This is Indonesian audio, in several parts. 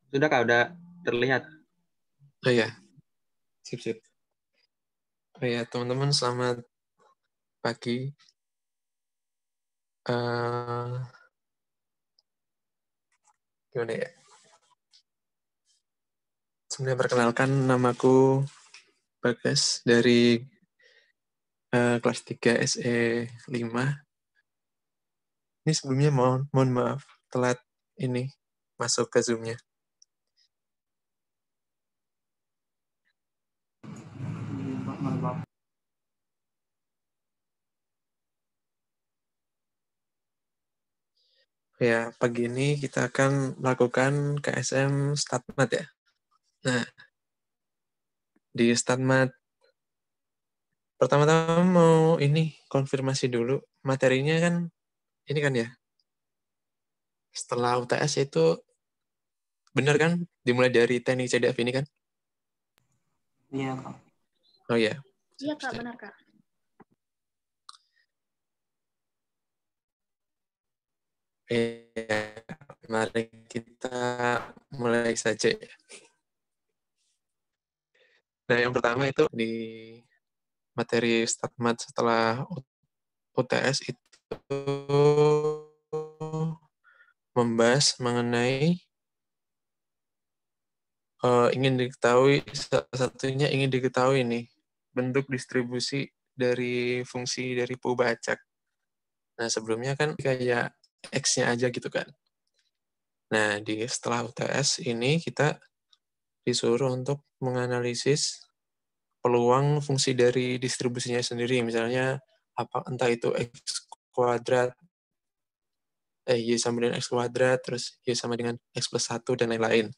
Sudah Kak, udah terlihat. Oh ya, sip. Oh ya, teman-teman, selamat pagi. Eh Gimana ya? Sebenarnya perkenalkan, namaku Bagas dari kelas 3 SE 5. Ini sebelumnya mohon maaf telat ini masuk ke Zoom-nya. Ya, pagi ini kita akan melakukan KSM StatMat ya. Nah, di StatMat pertama-tama mau ini konfirmasi dulu. Materinya kan ini kan ya, setelah UTS itu benar kan dimulai dari teknik CDF ini kan? Iya, Kak. Oh ya. Iya, Kak, benar, Kak. Ya, mari kita mulai saja. Nah, yang pertama itu di materi StatMat setelah UTS itu membahas mengenai ingin diketahui, salah satunya ingin diketahui nih, bentuk distribusi dari fungsi dari Pubacak. Nah, sebelumnya kan kayak X-nya aja gitu kan. Nah, setelah UTS ini kita disuruh untuk menganalisis peluang fungsi dari distribusinya sendiri, misalnya entah itu X kuadrat, Y sama dengan X kuadrat, terus Y sama dengan X plus 1, dan lain-lain.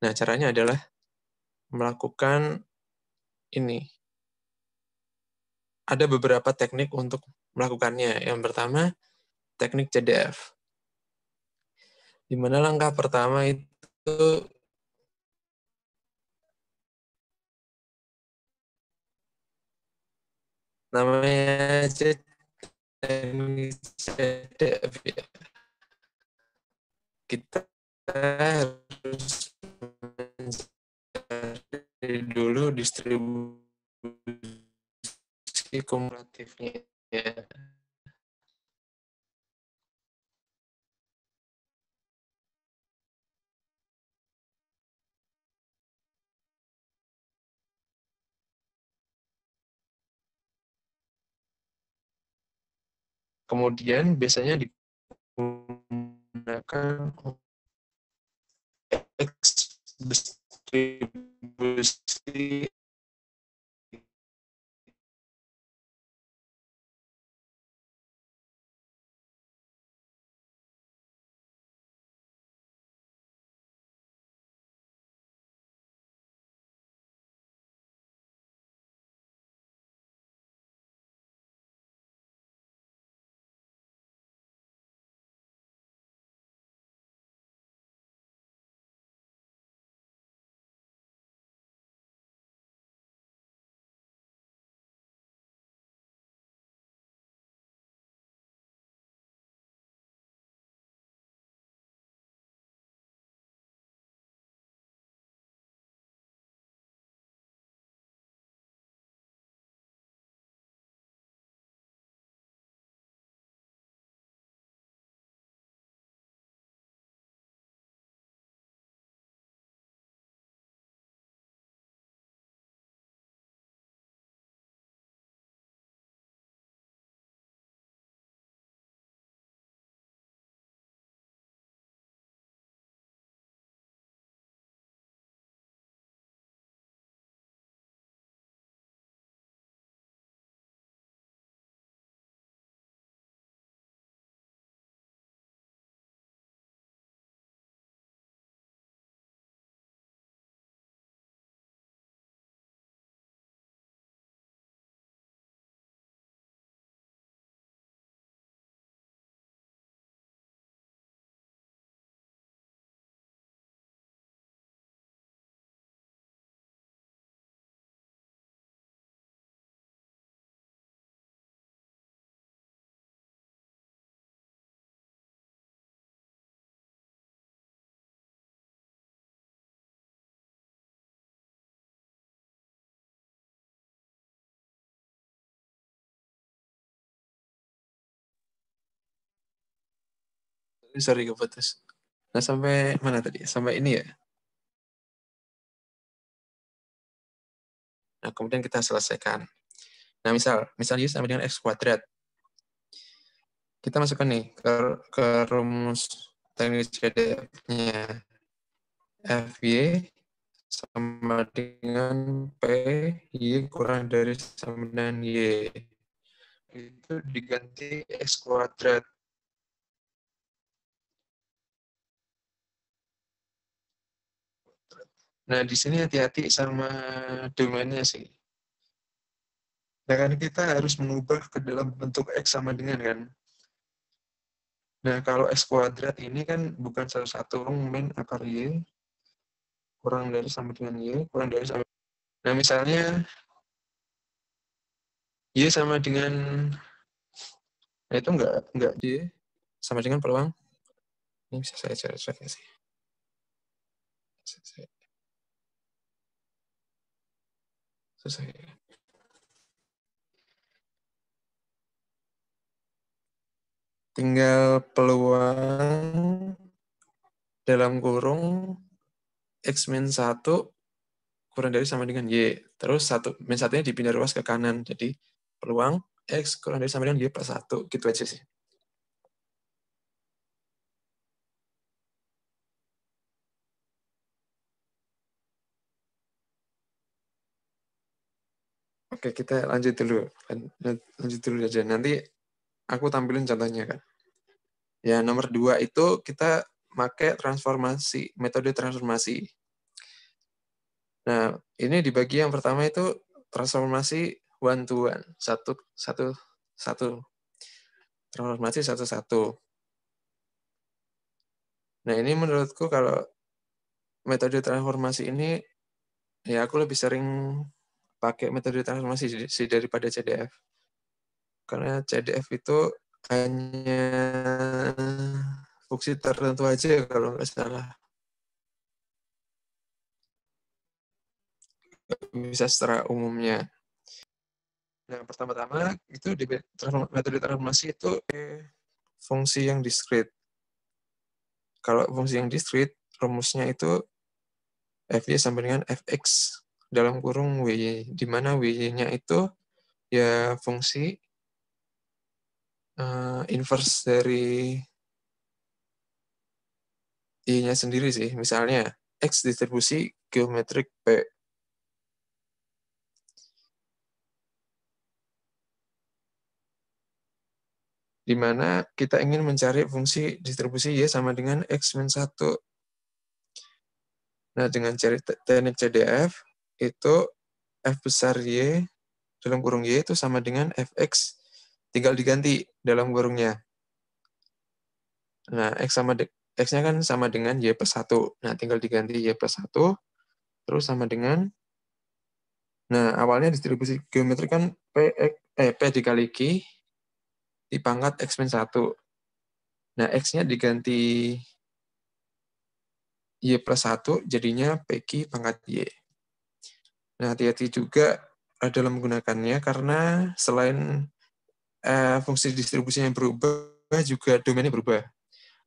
Nah, caranya adalah melakukan ini. Ada beberapa teknik untuk melakukannya. Yang pertama, teknik CDF. Di mana langkah pertama itu namanya aja teknik CDF ya. Kita harus mencari dulu distribusi kumulatifnya. Kemudian biasanya digunakan X distribusi Sorry, keputus. Nah, sampai mana tadi? Sampai ini ya. Nah, kemudian kita selesaikan. Nah, misal y sama dengan x kuadrat. Kita masukkan nih ke rumus teknis CDF-nya. FY sama dengan P, Y kurang dari sama dengan Y. Itu diganti X kuadrat. Nah, di sini hati-hati sama domainnya sih. Nah, kan kita harus mengubah ke dalam bentuk X sama dengan kan. Nah, kalau X kuadrat ini kan bukan salah satu min akar Y, kurang dari sama dengan Y, kurang dari sama. Nah, misalnya Y sama dengan, nah itu enggak Y sama dengan peluang. Ini bisa saya cek sih. Selesai. Tinggal peluang dalam kurung X min 1 kurang dari sama dengan Y. Terus min 1-nya dipindah ruas ke kanan. Jadi peluang X kurang dari sama dengan Y plus 1. Gitu aja sih. Oke, kita lanjut dulu. Lanjut dulu aja. Nanti aku tampilin contohnya kan. Ya, nomor 2 itu kita pakai metode transformasi. Nah, ini di bagi yang pertama itu transformasi one to one, satu. Transformasi satu-satu. Nah, ini menurutku kalau metode transformasi ini, ya aku lebih sering pakai metode transformasi sih daripada CDF. Karena CDF itu hanya fungsi tertentu aja kalau nggak salah. Bisa secara umumnya. Nah, pertama-tama itu di metode transformasi itu fungsi yang diskrit. Kalau fungsi yang diskrit, rumusnya itu Fy sama dengan Fx dalam kurung Wy, di mana Wy-nya itu ya fungsi inverse dari Y-nya sendiri sih. Misalnya, X distribusi geometrik P. Di mana kita ingin mencari fungsi distribusi Y sama dengan X-1. Nah, dengan cari teknik CDF, itu F besar Y dalam kurung Y itu sama dengan Fx, tinggal diganti dalam kurungnya. Nah, X-nya kan sama dengan Y plus 1. Nah, tinggal diganti Y plus 1, terus sama dengan, nah, awalnya distribusi geometri kan P dikali Q dipangkat X min 1. Nah, X-nya diganti Y plus 1, jadinya PQ pangkat Y. Nah, hati-hati juga dalam menggunakannya, karena selain fungsi distribusinya berubah, juga domainnya berubah.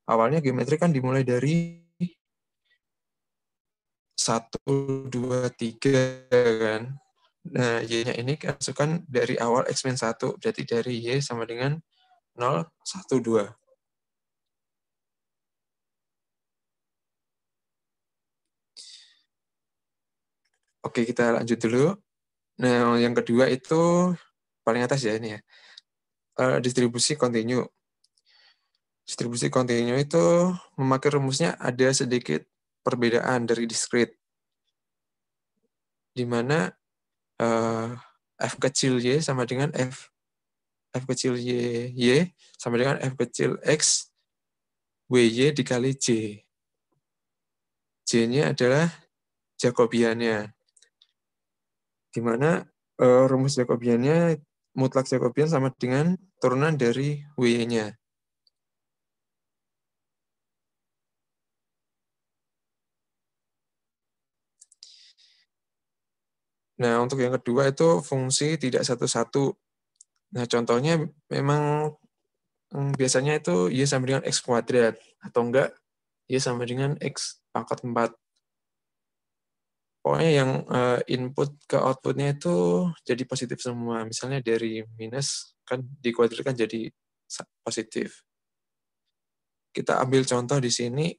Awalnya geometri kan dimulai dari 1, 2, 3 kan. Nah, Y-nya ini masukkan dari awal X min 1, berarti dari Y sama dengan 0, 1, 2. Oke, kita lanjut dulu. Nah, yang kedua itu paling atas ya ini ya. Distribusi kontinu. Distribusi kontinu itu memakai rumusnya ada sedikit perbedaan dari diskrit, di mana F kecil Y sama dengan F kecil Y sama dengan F kecil X WY dikali J. J-nya adalah Jacobiannya, di mana rumus Jacobiannya mutlak Jacobian sama dengan turunan dari WY-nya. Nah, untuk yang kedua itu fungsi tidak satu-satu. Nah, contohnya memang biasanya itu Y sama dengan X kuadrat, atau enggak Y sama dengan X pangkat 4. Pokoknya yang input ke outputnya itu jadi positif semua. Misalnya dari minus, kan dikuadratkan jadi positif. Kita ambil contoh di sini,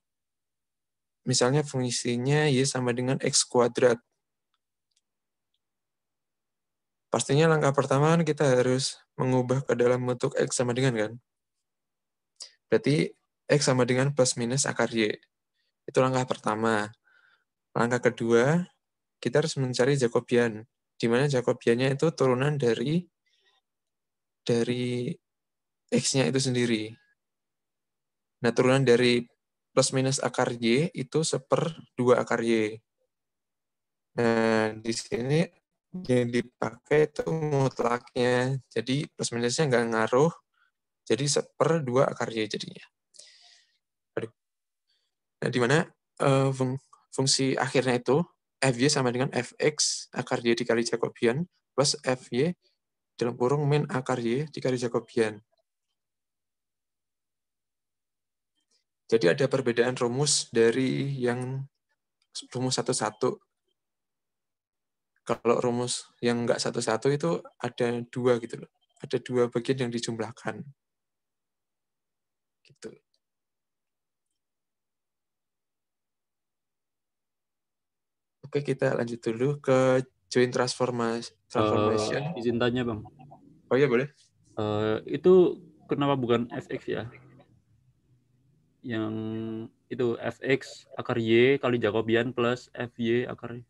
misalnya fungsinya Y sama dengan X kuadrat. Pastinya langkah pertama kan kita harus mengubah ke dalam bentuk X sama dengan kan. Berarti X sama dengan plus minus akar Y. Itu langkah pertama. Langkah kedua, kita harus mencari Jacobian, di mana Jacobiannya itu turunan dari X-nya itu sendiri. Nah, turunan dari plus minus akar Y itu 1/2 akar Y. Nah, di sini yang dipakai itu mutlaknya. Jadi plus minusnya nggak ngaruh, jadi 1/2 akar Y jadinya. Nah, di mana fungsi akhirnya itu Fy sama dengan Fx akar Y dikali Jacobian plus Fy dalam kurung min akar Y dikali Jacobian. Jadi ada perbedaan rumus dari yang rumus satu-satu. Kalau rumus yang nggak satu-satu itu ada 2 gitu loh. Ada 2 bagian yang dijumlahkan. Gitu. Oke, kita lanjut dulu ke joint transformation. Izin tanya, Bang. Oh iya, boleh. Itu kenapa bukan fx ya? Yang itu fx akar y kali Jacobian plus fy akar y.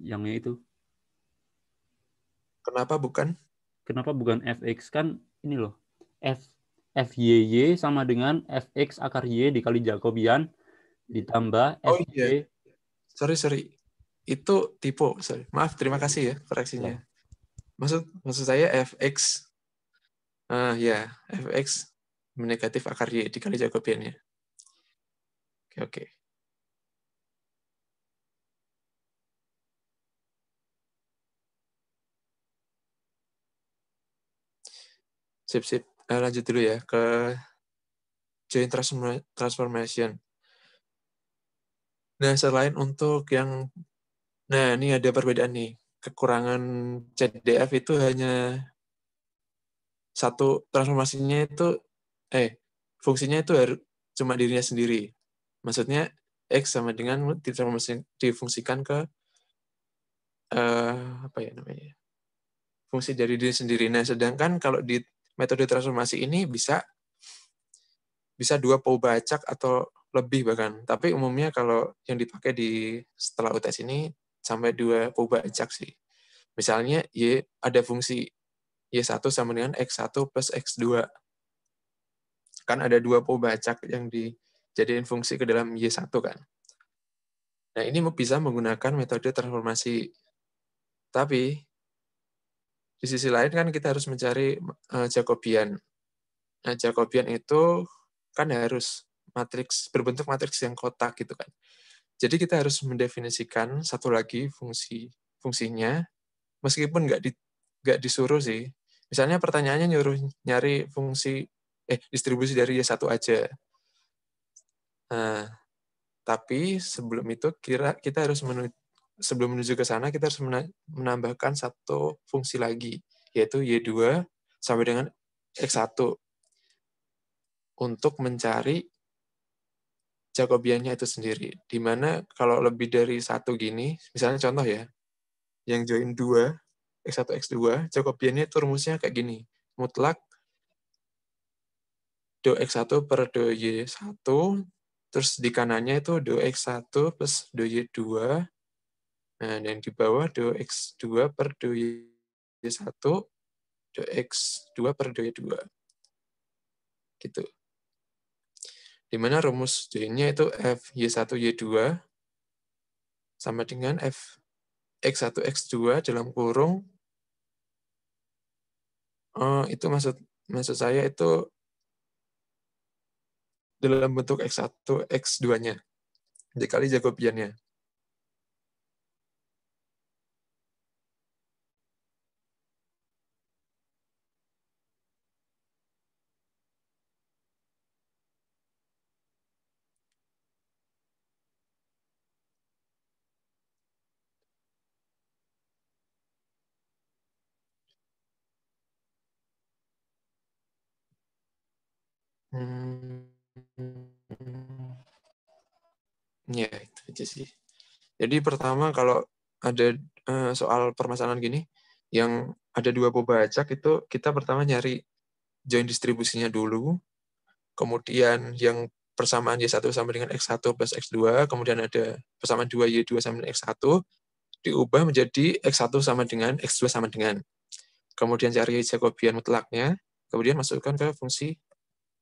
Yang itu. Kenapa bukan? Kenapa bukan fx? Kan ini loh. Fy sama dengan fx akar y dikali Jacobian ditambah Oh fy. iya. Sorry. Itu typo. Sorry. Maaf, terima kasih ya koreksinya. Ya. Maksud saya fx. Ya, fx negatif akar y dikali Jacobiannya. Oke. Sip. Lanjut dulu ya ke joint transformation. Nah, selain untuk yang... Nah, ini ada perbedaan nih. Kekurangan CDF itu hanya satu transformasinya itu... fungsinya itu harus cuma dirinya sendiri. Maksudnya, X sama dengan difungsikan ke... apa ya namanya? Fungsi dari diri sendiri. Nah, sedangkan kalau di metode transformasi ini bisa 2 Pobacak atau lebih bahkan. Tapi umumnya kalau yang dipakai di setelah UTS ini sampai 2 Pobacak sih. Misalnya Y ada fungsi Y1 sama dengan X1 plus X2. Kan ada 2 Pobacak yang dijadiin fungsi ke dalam Y1 kan. Nah, ini bisa menggunakan metode transformasi. Tapi di sisi lain kan kita harus mencari Jacobian. Nah, Jacobian itu kan harus berbentuk matriks yang kotak gitu kan. Jadi kita harus mendefinisikan satu lagi fungsinya, meskipun nggak disuruh sih. Misalnya pertanyaannya nyuruh nyari distribusi dari Y1 aja. Nah, tapi sebelum itu kita harus sebelum menuju ke sana kita harus menambahkan satu fungsi lagi, yaitu Y2 sama dengan X1 untuk mencari Jacobiannya itu sendiri. Di mana kalau lebih dari satu gini, misalnya contoh ya, yang join 2, X1, X2, Jacobiannya itu rumusnya kayak gini. Mutlak do X1 per do Y1, terus di kanannya itu do X1 plus do Y2, nah, dan di bawah do X2 per do Y1, do X2 per do Y2. Gitu. Di mana rumus joinnya itu F Y1 Y2 sama dengan F X1 X2 dalam kurung itu maksud saya itu dalam bentuk X1 X2-nya dikali Jacobiannya. Ya, itu aja sih. Jadi pertama kalau ada soal permasalahan gini, yang ada dua pembacak itu kita pertama nyari join distribusinya dulu, kemudian yang persamaan Y1 sama dengan X1 plus X2, kemudian ada persamaan 2Y2 sama dengan X1, diubah menjadi X1 sama dengan X2 sama dengan. Kemudian cari Jacobian mutlaknya, kemudian masukkan ke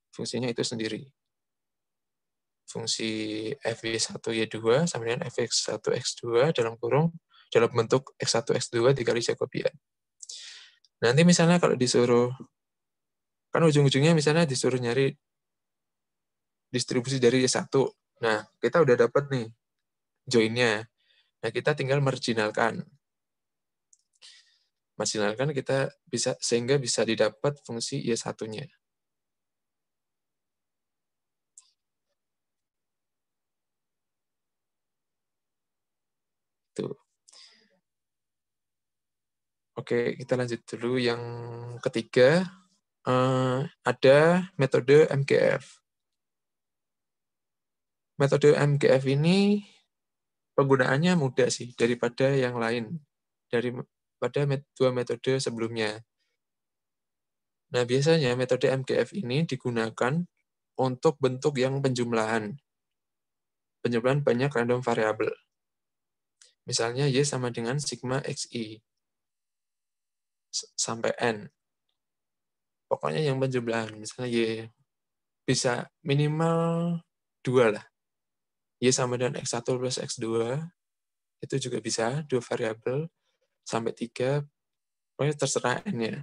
fungsinya itu sendiri. Fungsi Fy1Y2 sama dengan Fx1X2 dalam bentuk X1 X2 dikali Jacobian. Nanti misalnya kalau disuruh, kan ujung-ujungnya misalnya disuruh nyari distribusi dari Y1. Nah, kita udah dapat nih join-nya. Nah, kita tinggal marginalkan. Marginalkan kita bisa sehingga bisa didapat fungsi Y1-nya. Tuh. Oke, kita lanjut dulu yang ketiga. Ada metode MGF. Metode MGF ini penggunaannya mudah sih daripada yang lain, daripada dua metode sebelumnya. Nah, biasanya metode MGF ini digunakan untuk bentuk yang penjumlahan banyak random variabel. Misalnya Y sama dengan sigma XI sampai N. Pokoknya yang penjumlahan, misalnya Y bisa minimal 2 lah. Y sama dengan X1 plus X2, itu juga bisa, 2 variabel, sampai 3, pokoknya terserah N-nya.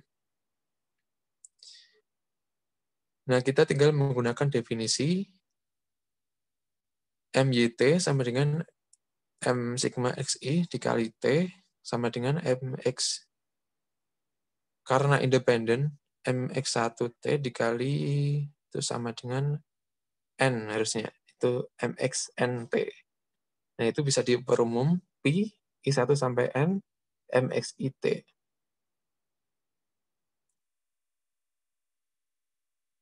Nah, kita tinggal menggunakan definisi MYT sama dengan M sigma XI dikali T sama dengan MX. Karena independen, MX1T dikali itu sama dengan N harusnya. Itu MXNT. Nah, itu bisa diperumum Pi, I1 sampai N, MXIT.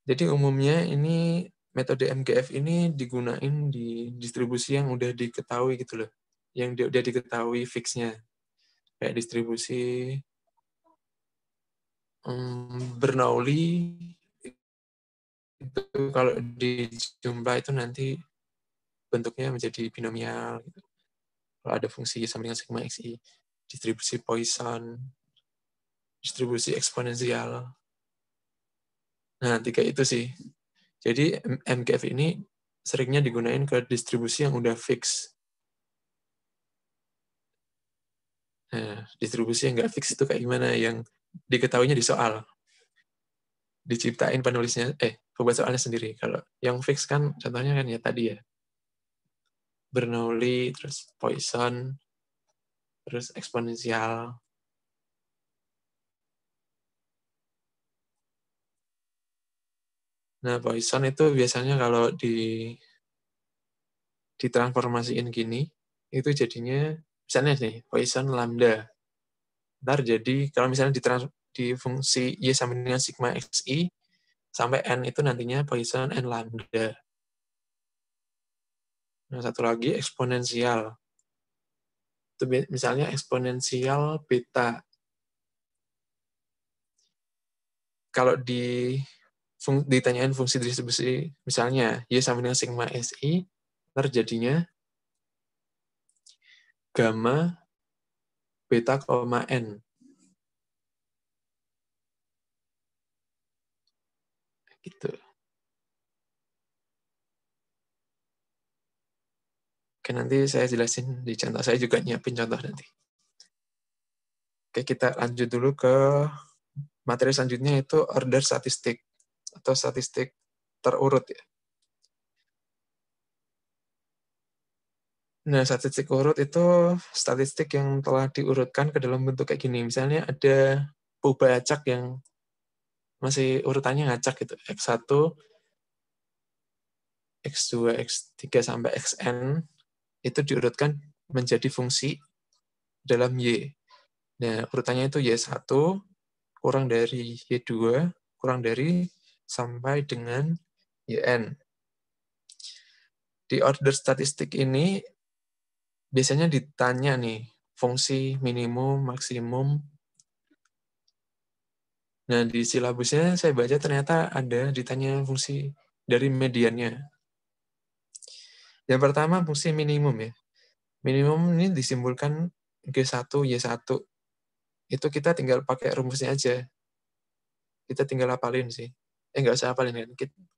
Jadi umumnya ini metode MGF ini digunain di distribusi yang udah diketahui gitu loh. Yang udah diketahui fix-nya. Kayak distribusi Bernoulli, itu kalau dijumlah itu nanti bentuknya menjadi binomial. Gitu. Kalau ada fungsi sama dengan sigma xi, distribusi Poisson, distribusi eksponensial. Nah, 3 itu sih. Jadi MGF ini seringnya digunakan ke distribusi yang udah fix. Nah, distribusi yang nggak fix itu kayak gimana? Yang diketahuinya di soal. Diciptain penulisnya, pembuat soalnya sendiri. Kalau yang fix kan, contohnya kan ya tadi ya. Bernoulli, terus Poisson, terus eksponensial. Nah, Poisson itu biasanya kalau ditransformasiin gini, itu jadinya, misalnya nih, Poisson lambda. Ntar jadi, kalau misalnya di fungsi Y sama dengan sigma XI, sampai N itu nantinya Poisson N lambda. Nah, satu lagi eksponensial. Itu misalnya eksponensial beta. Kalau ditanyain fungsi distribusi, misalnya Y sama dengan sigma SI, terjadinya gamma beta, N. Gitu. Oke, nanti saya jelasin di contoh. Saya juga nyiapin contoh nanti. Oke, kita lanjut dulu ke materi selanjutnya, itu order statistik atau statistik terurut ya. Nah, statistik urut itu statistik yang telah diurutkan ke dalam bentuk kayak gini. Misalnya ada perubahan acak yang masih urutannya ngacak gitu. X1, X2, X3 sampai Xn itu diurutkan menjadi fungsi dalam Y. Nah, urutannya itu Y1 kurang dari Y2 kurang dari sampai dengan YN. Di order statistik ini biasanya ditanya nih, fungsi minimum, maksimum. Nah, di silabusnya saya baca ternyata ada ditanya fungsi dari mediannya. Yang pertama fungsi minimum ya. Minimum ini disimbolkan G1, Y1. Itu kita tinggal pakai rumusnya aja. Kita tinggal hafalin sih. Nggak usah hafalin kan.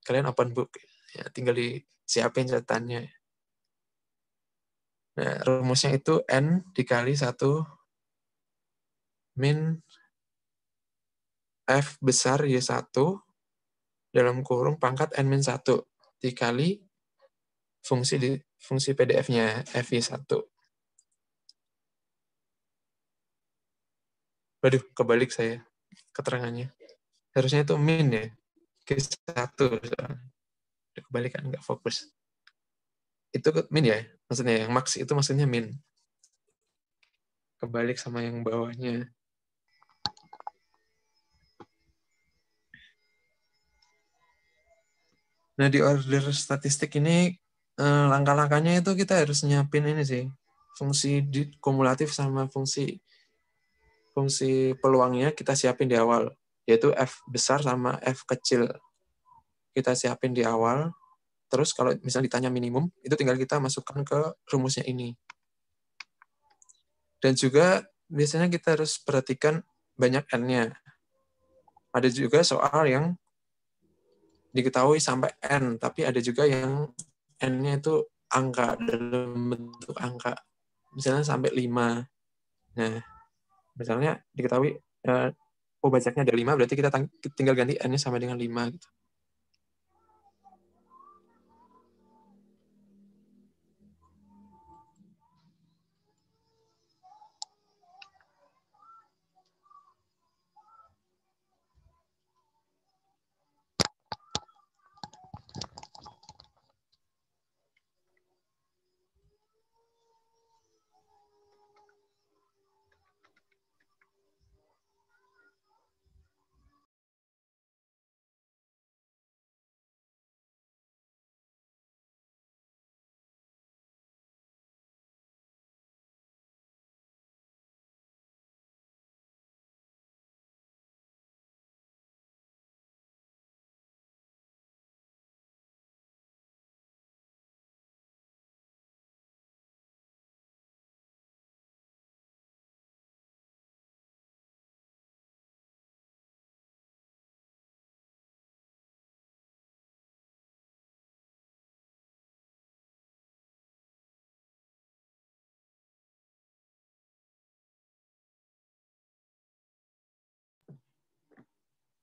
Kalian open book. Ya, tinggal disiapin catatannya. Nah, rumusnya itu N dikali 1 min F besar Y1 dalam kurung pangkat N-1 dikali fungsi PDF-nya FY1. Waduh, kebalik saya keterangannya. Harusnya itu min ya. G1. Kebalik kan, nggak fokus. Itu min ya? Maksudnya yang max itu maksudnya min. Kebalik sama yang bawahnya. Nah, di order statistik ini langkah-langkahnya itu kita harus nyiapin ini sih. Fungsi kumulatif sama fungsi peluangnya kita siapin di awal, yaitu F besar sama F kecil. Kita siapin di awal, terus kalau misalnya ditanya minimum, itu tinggal kita masukkan ke rumusnya ini. Dan juga biasanya kita harus perhatikan banyak N-nya. Ada juga soal yang diketahui sampai N, tapi ada juga yang N-nya itu angka, dalam bentuk angka. Misalnya sampai 5. Nah, misalnya diketahui bajaknya ada 5, berarti kita tinggal ganti N-nya sama dengan 5. Gitu.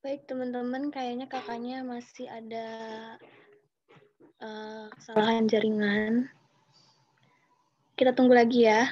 Baik, teman-teman, kayaknya kakaknya masih ada kesalahan jaringan. Kita tunggu lagi ya.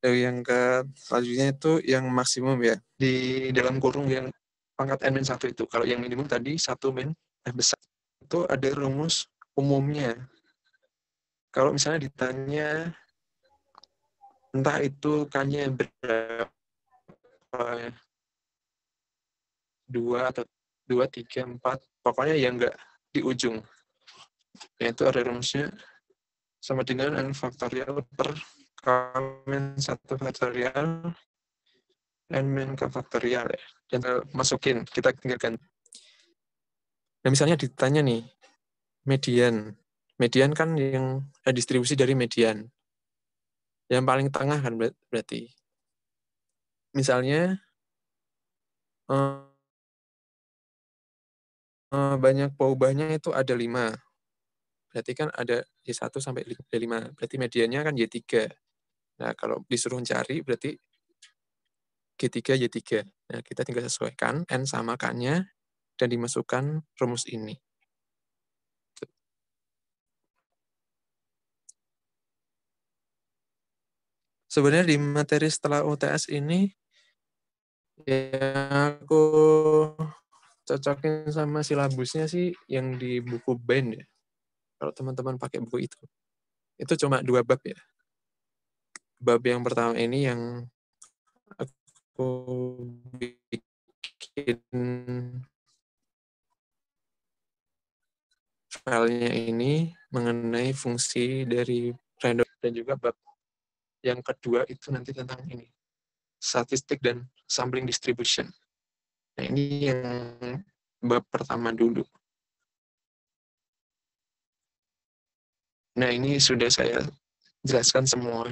Yang ke selanjutnya itu yang maksimum ya. Di dalam kurung yang pangkat N-1 itu. Kalau yang minimum tadi 1 min F besar. Itu ada rumus umumnya. Kalau misalnya ditanya entah itu K-nya berapa, 2 atau 2, 3, 4, pokoknya yang enggak di ujung. Yaitu ada rumusnya sama dengan N faktorial per K-1 faktorial N-K faktorial ya. Dan masukin, kita tinggal ganti. Nah, misalnya ditanya nih, median. Median kan yang distribusi dari median. Yang paling tengah kan berarti. Misalnya, banyak peubahnya itu ada 5. Berarti kan ada Y1 sampai Y5. Berarti mediannya kan Y3. Nah, kalau disuruh cari berarti G3, Y3. Nah, kita tinggal sesuaikan N sama K-nya dan dimasukkan rumus ini. Sebenarnya di materi setelah UTS ini, ya aku cocokin sama silabusnya sih yang di buku BEN ya. Kalau teman-teman pakai buku itu. Itu cuma 2 bab ya. Bab yang pertama ini yang aku bikin filenya ini mengenai fungsi dari random, dan juga bab yang kedua itu nanti tentang ini, statistik dan sampling distribution. Nah, ini yang bab pertama dulu. Nah, ini sudah saya jelaskan semua.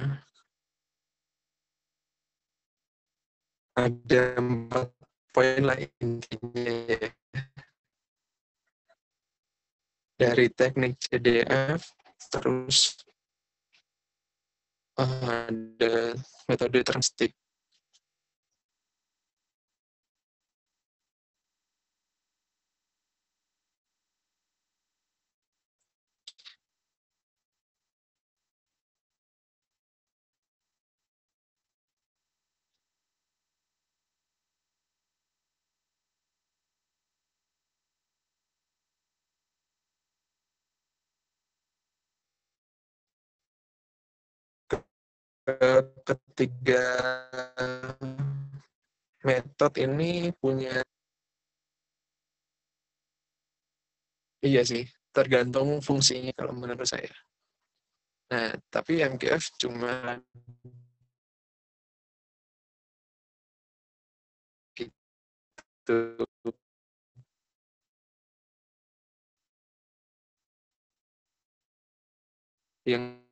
Ada 4 poin lah intinya ya. Dari teknik CDF, terus ada metode transit. Ketiga metode ini punya, iya sih, tergantung fungsinya kalau menurut saya. Nah, tapi yang MGF cuma gitu. Yang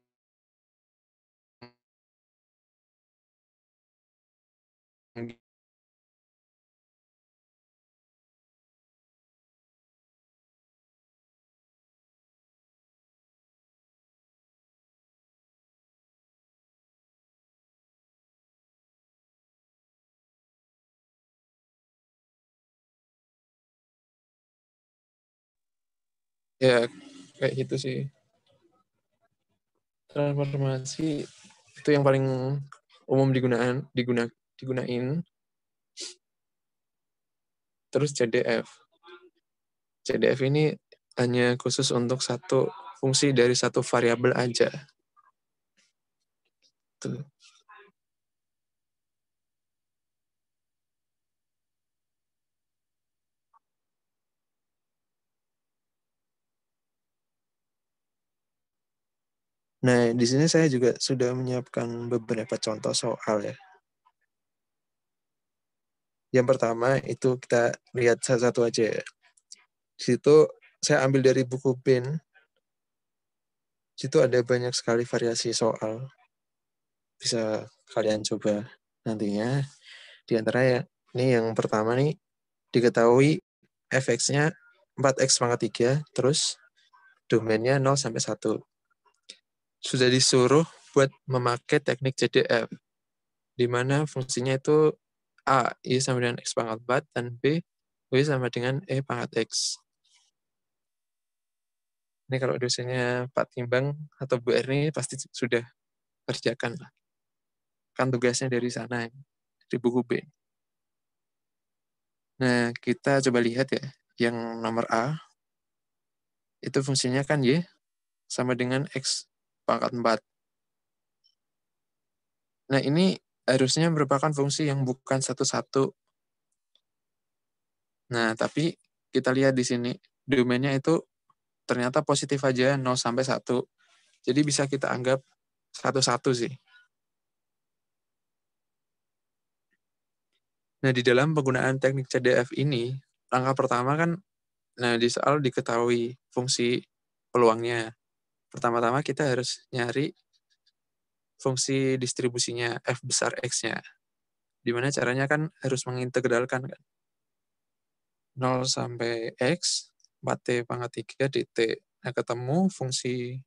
ya kayak gitu sih. Transformasi itu yang paling umum digunain. Terus CDF. CDF ini hanya khusus untuk satu fungsi dari satu variabel aja. Tuh. Nah, di sini saya juga sudah menyiapkan beberapa contoh soal ya. Yang pertama itu kita lihat satu-satu aja ya. Di situ saya ambil dari buku BEN. Di situ ada banyak sekali variasi soal. Bisa kalian coba nantinya. Di antara ya, ini yang pertama nih, diketahui fx-nya 4x pangkat 3, terus domainnya 0 sampai 1. Sudah disuruh buat memakai teknik CDF, di mana fungsinya itu A, I sama dengan X pangkat 4, dan B, Y sama dengan E pangkat X. Ini kalau dosennya Pak Timbang atau Bu Erni pasti sudah kerjakan lah. kan tugasnya dari sana, di buku B. Nah, kita coba lihat ya, yang nomor A, itu fungsinya kan Y sama dengan X pangkat 4. Nah, ini harusnya merupakan fungsi yang bukan satu-satu. Nah, tapi kita lihat di sini, domainnya itu ternyata positif aja, 0 sampai 1. Jadi bisa kita anggap satu-satu sih. Nah, di dalam penggunaan teknik CDF ini, langkah pertama kan, nah di soal diketahui fungsi peluangnya. Pertama-tama kita harus nyari fungsi distribusinya, F besar X-nya. Dimana caranya kan harus mengintegralkan kan. 0 sampai X, 4T pangkat 3 dt. Nah, ketemu fungsi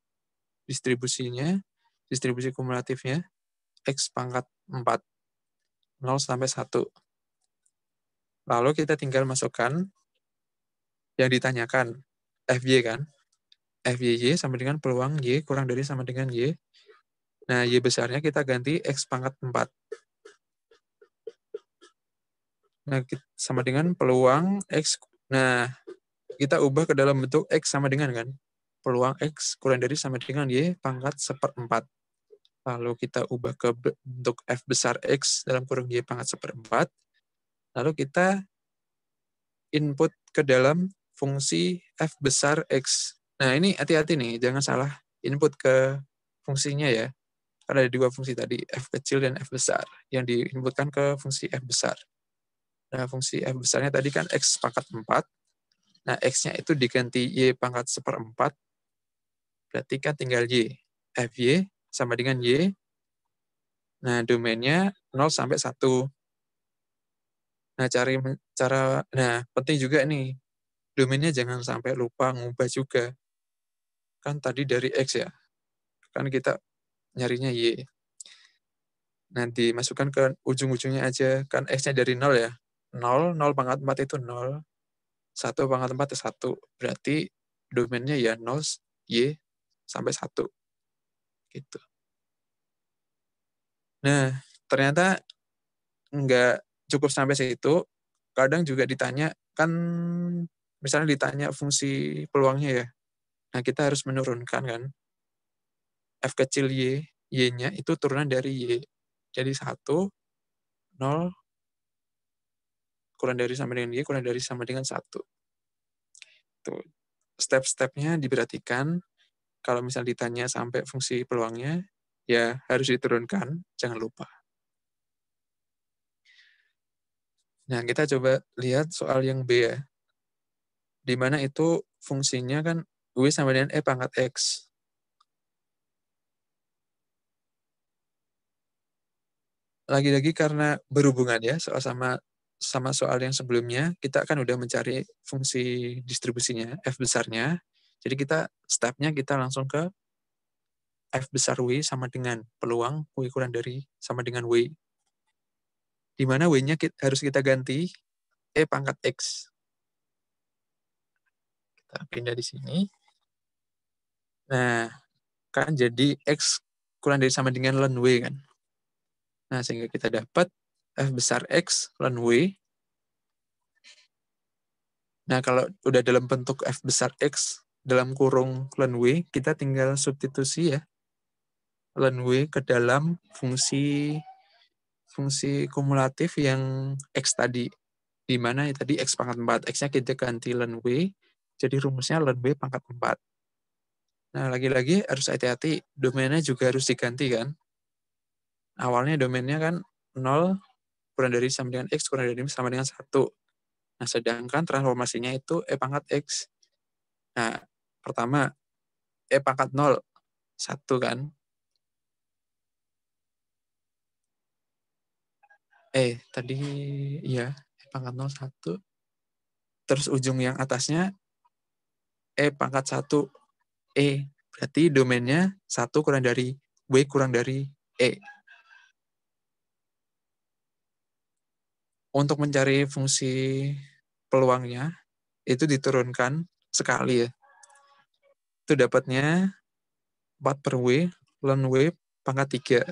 distribusinya, distribusi kumulatifnya, X pangkat 4, 0 sampai 1. Lalu kita tinggal masukkan yang ditanyakan, FY kan. FYY sama dengan peluang Y kurang dari sama dengan Y. Nah, Y besarnya kita ganti X pangkat 4. Nah, sama dengan peluang X. Nah, kita ubah ke dalam bentuk X sama dengan kan. Peluang X kurang dari sama dengan Y pangkat 1/4. Lalu kita ubah ke bentuk F besar X dalam kurung Y pangkat 1/4. Lalu kita input ke dalam fungsi F besar X. Nah, ini hati-hati nih, jangan salah input ke fungsinya ya. Karena ada dua fungsi tadi, F kecil dan F besar, yang diinputkan ke fungsi F besar. Nah, fungsi F besarnya tadi kan X pangkat 4. Nah, X-nya itu diganti Y pangkat 1/4. Berarti kan tinggal Y. FY sama dengan Y. Nah, domainnya 0 sampai 1. Nah, penting juga nih, domainnya jangan sampai lupa ngubah juga. Kan tadi dari X ya, kan kita nyarinya Y. Nanti masukkan ke ujung-ujungnya aja, kan X-nya dari 0 ya. 0 pangkat 4 itu 0, 1 pangkat 4 itu 1. Berarti domainnya ya 0, Y, sampai 1. Gitu. Nah, ternyata nggak cukup sampai situ, kadang juga ditanya, kan misalnya ditanya fungsi peluangnya ya, nah kita harus menurunkan kan, F kecil Y, Y-nya itu turunan dari Y. Jadi 1, 0, kurang dari sama dengan Y, kurang dari sama dengan 1. Tuh. Step-stepnya diperhatikan, kalau misal ditanya sampai fungsi peluangnya, ya harus diturunkan, jangan lupa. Nah, kita coba lihat soal yang B ya. Di mana itu fungsinya kan W sama dengan E pangkat X. Lagi-lagi karena berhubungan ya, sama soal yang sebelumnya, kita kan udah mencari fungsi distribusinya, F besarnya. Jadi stepnya kita langsung ke F besar W sama dengan peluang W kurang dari sama dengan W. Di mana W-nya harus kita ganti E pangkat X. Kita pindah di sini. Nah, kan jadi X kurang dari sama dengan ln W kan. Nah, sehingga kita dapat F besar X ln W. Nah, kalau udah dalam bentuk F besar X dalam kurung ln W, kita tinggal substitusi ya ln W ke dalam fungsi kumulatif yang X tadi. Di mana tadi X pangkat 4. X-nya kita ganti ln W, jadi rumusnya ln W pangkat 4. Nah, lagi-lagi harus hati-hati, domainnya juga harus diganti kan. Awalnya domainnya kan 0 kurang dari sama dengan X kurang dari sama dengan 1. Nah, sedangkan transformasinya itu E pangkat X. Nah, pertama, E pangkat 0, 1 kan. Tadi, iya, E pangkat 0, 1. Terus ujung yang atasnya, E pangkat 1, E. Berarti domainnya 1 kurang dari W kurang dari E. Untuk mencari fungsi peluangnya, itu diturunkan sekali ya. Itu dapatnya 4 per W, ln W pangkat 3.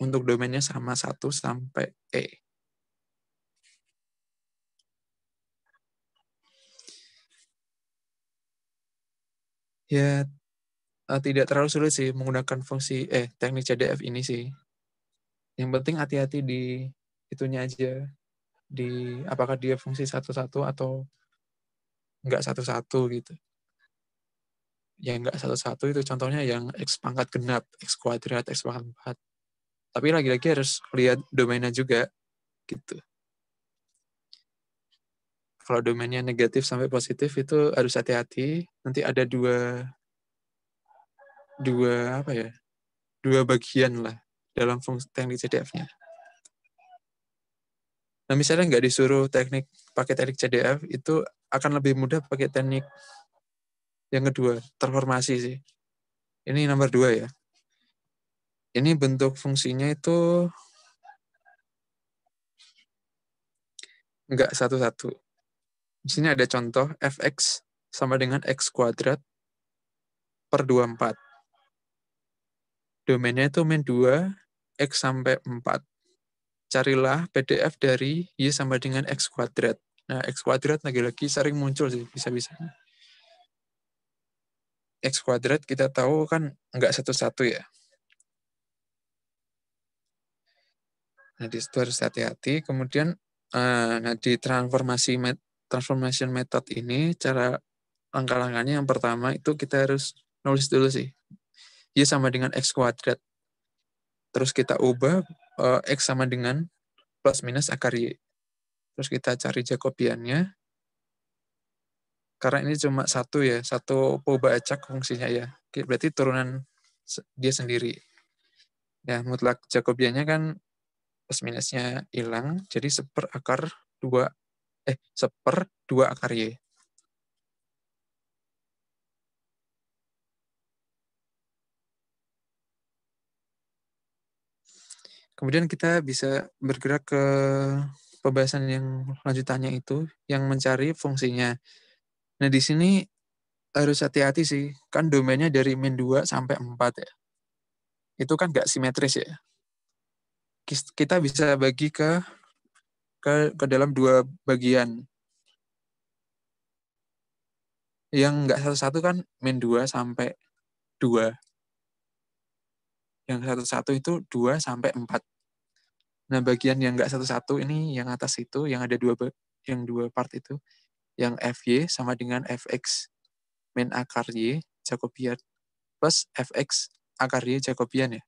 untuk domainnya sama 1 sampai E. Ya, tidak terlalu sulit sih menggunakan fungsi teknik CDF ini sih. Yang penting hati-hati di itunya aja, di apakah dia fungsi satu-satu atau enggak satu-satu gitu. Yang enggak satu-satu itu contohnya yang X pangkat genap, X kuadrat, X pangkat 4. Tapi lagi-lagi harus lihat domainnya juga gitu. Kalau domainnya negatif sampai positif itu harus hati-hati. Nanti ada dua bagian lah dalam fungsi teknik CDF-nya. Nah, misalnya nggak disuruh pakai teknik CDF, itu akan lebih mudah pakai teknik yang kedua, transformasi sih. Ini nomor 2 ya. Ini bentuk fungsinya itu nggak satu-satu. Di sini ada contoh fx sama dengan x kuadrat per 24. Domainnya itu min 2, x sampai 4. Carilah PDF dari y sama dengan x kuadrat. Nah, x kuadrat lagi-lagi sering muncul sih, bisa-bisa. X kuadrat kita tahu kan nggak satu-satu ya. Nah, di situ harus hati-hati. Kemudian, di transformation method ini, cara langkah-langkahnya yang pertama itu kita harus nulis dulu sih. Y sama dengan x kuadrat. Terus kita ubah x sama dengan plus minus akar y. Terus kita cari Jacobiannya. Karena ini cuma satu ya, satu Pobacak fungsinya ya. Berarti turunan dia sendiri. Ya, mutlak Jacobiannya kan plus minusnya hilang, jadi seper 2 akar y. Kemudian kita bisa bergerak ke pembahasan yang lanjutannya itu, yang mencari fungsinya. Nah, di sini harus hati-hati sih, kan domainnya dari min 2 sampai 4 ya. Itu kan nggak simetris ya. Kita bisa bagi ke dalam 2 bagian. Yang nggak satu-satu kan min 2 sampai 2. Yang satu-satu itu 2 sampai 4. Nah, bagian yang nggak satu-satu ini, yang atas itu, yang ada dua part itu, yang Fy sama dengan Fx min akar Y Jacobian plus Fx akar Y Jacobian ya.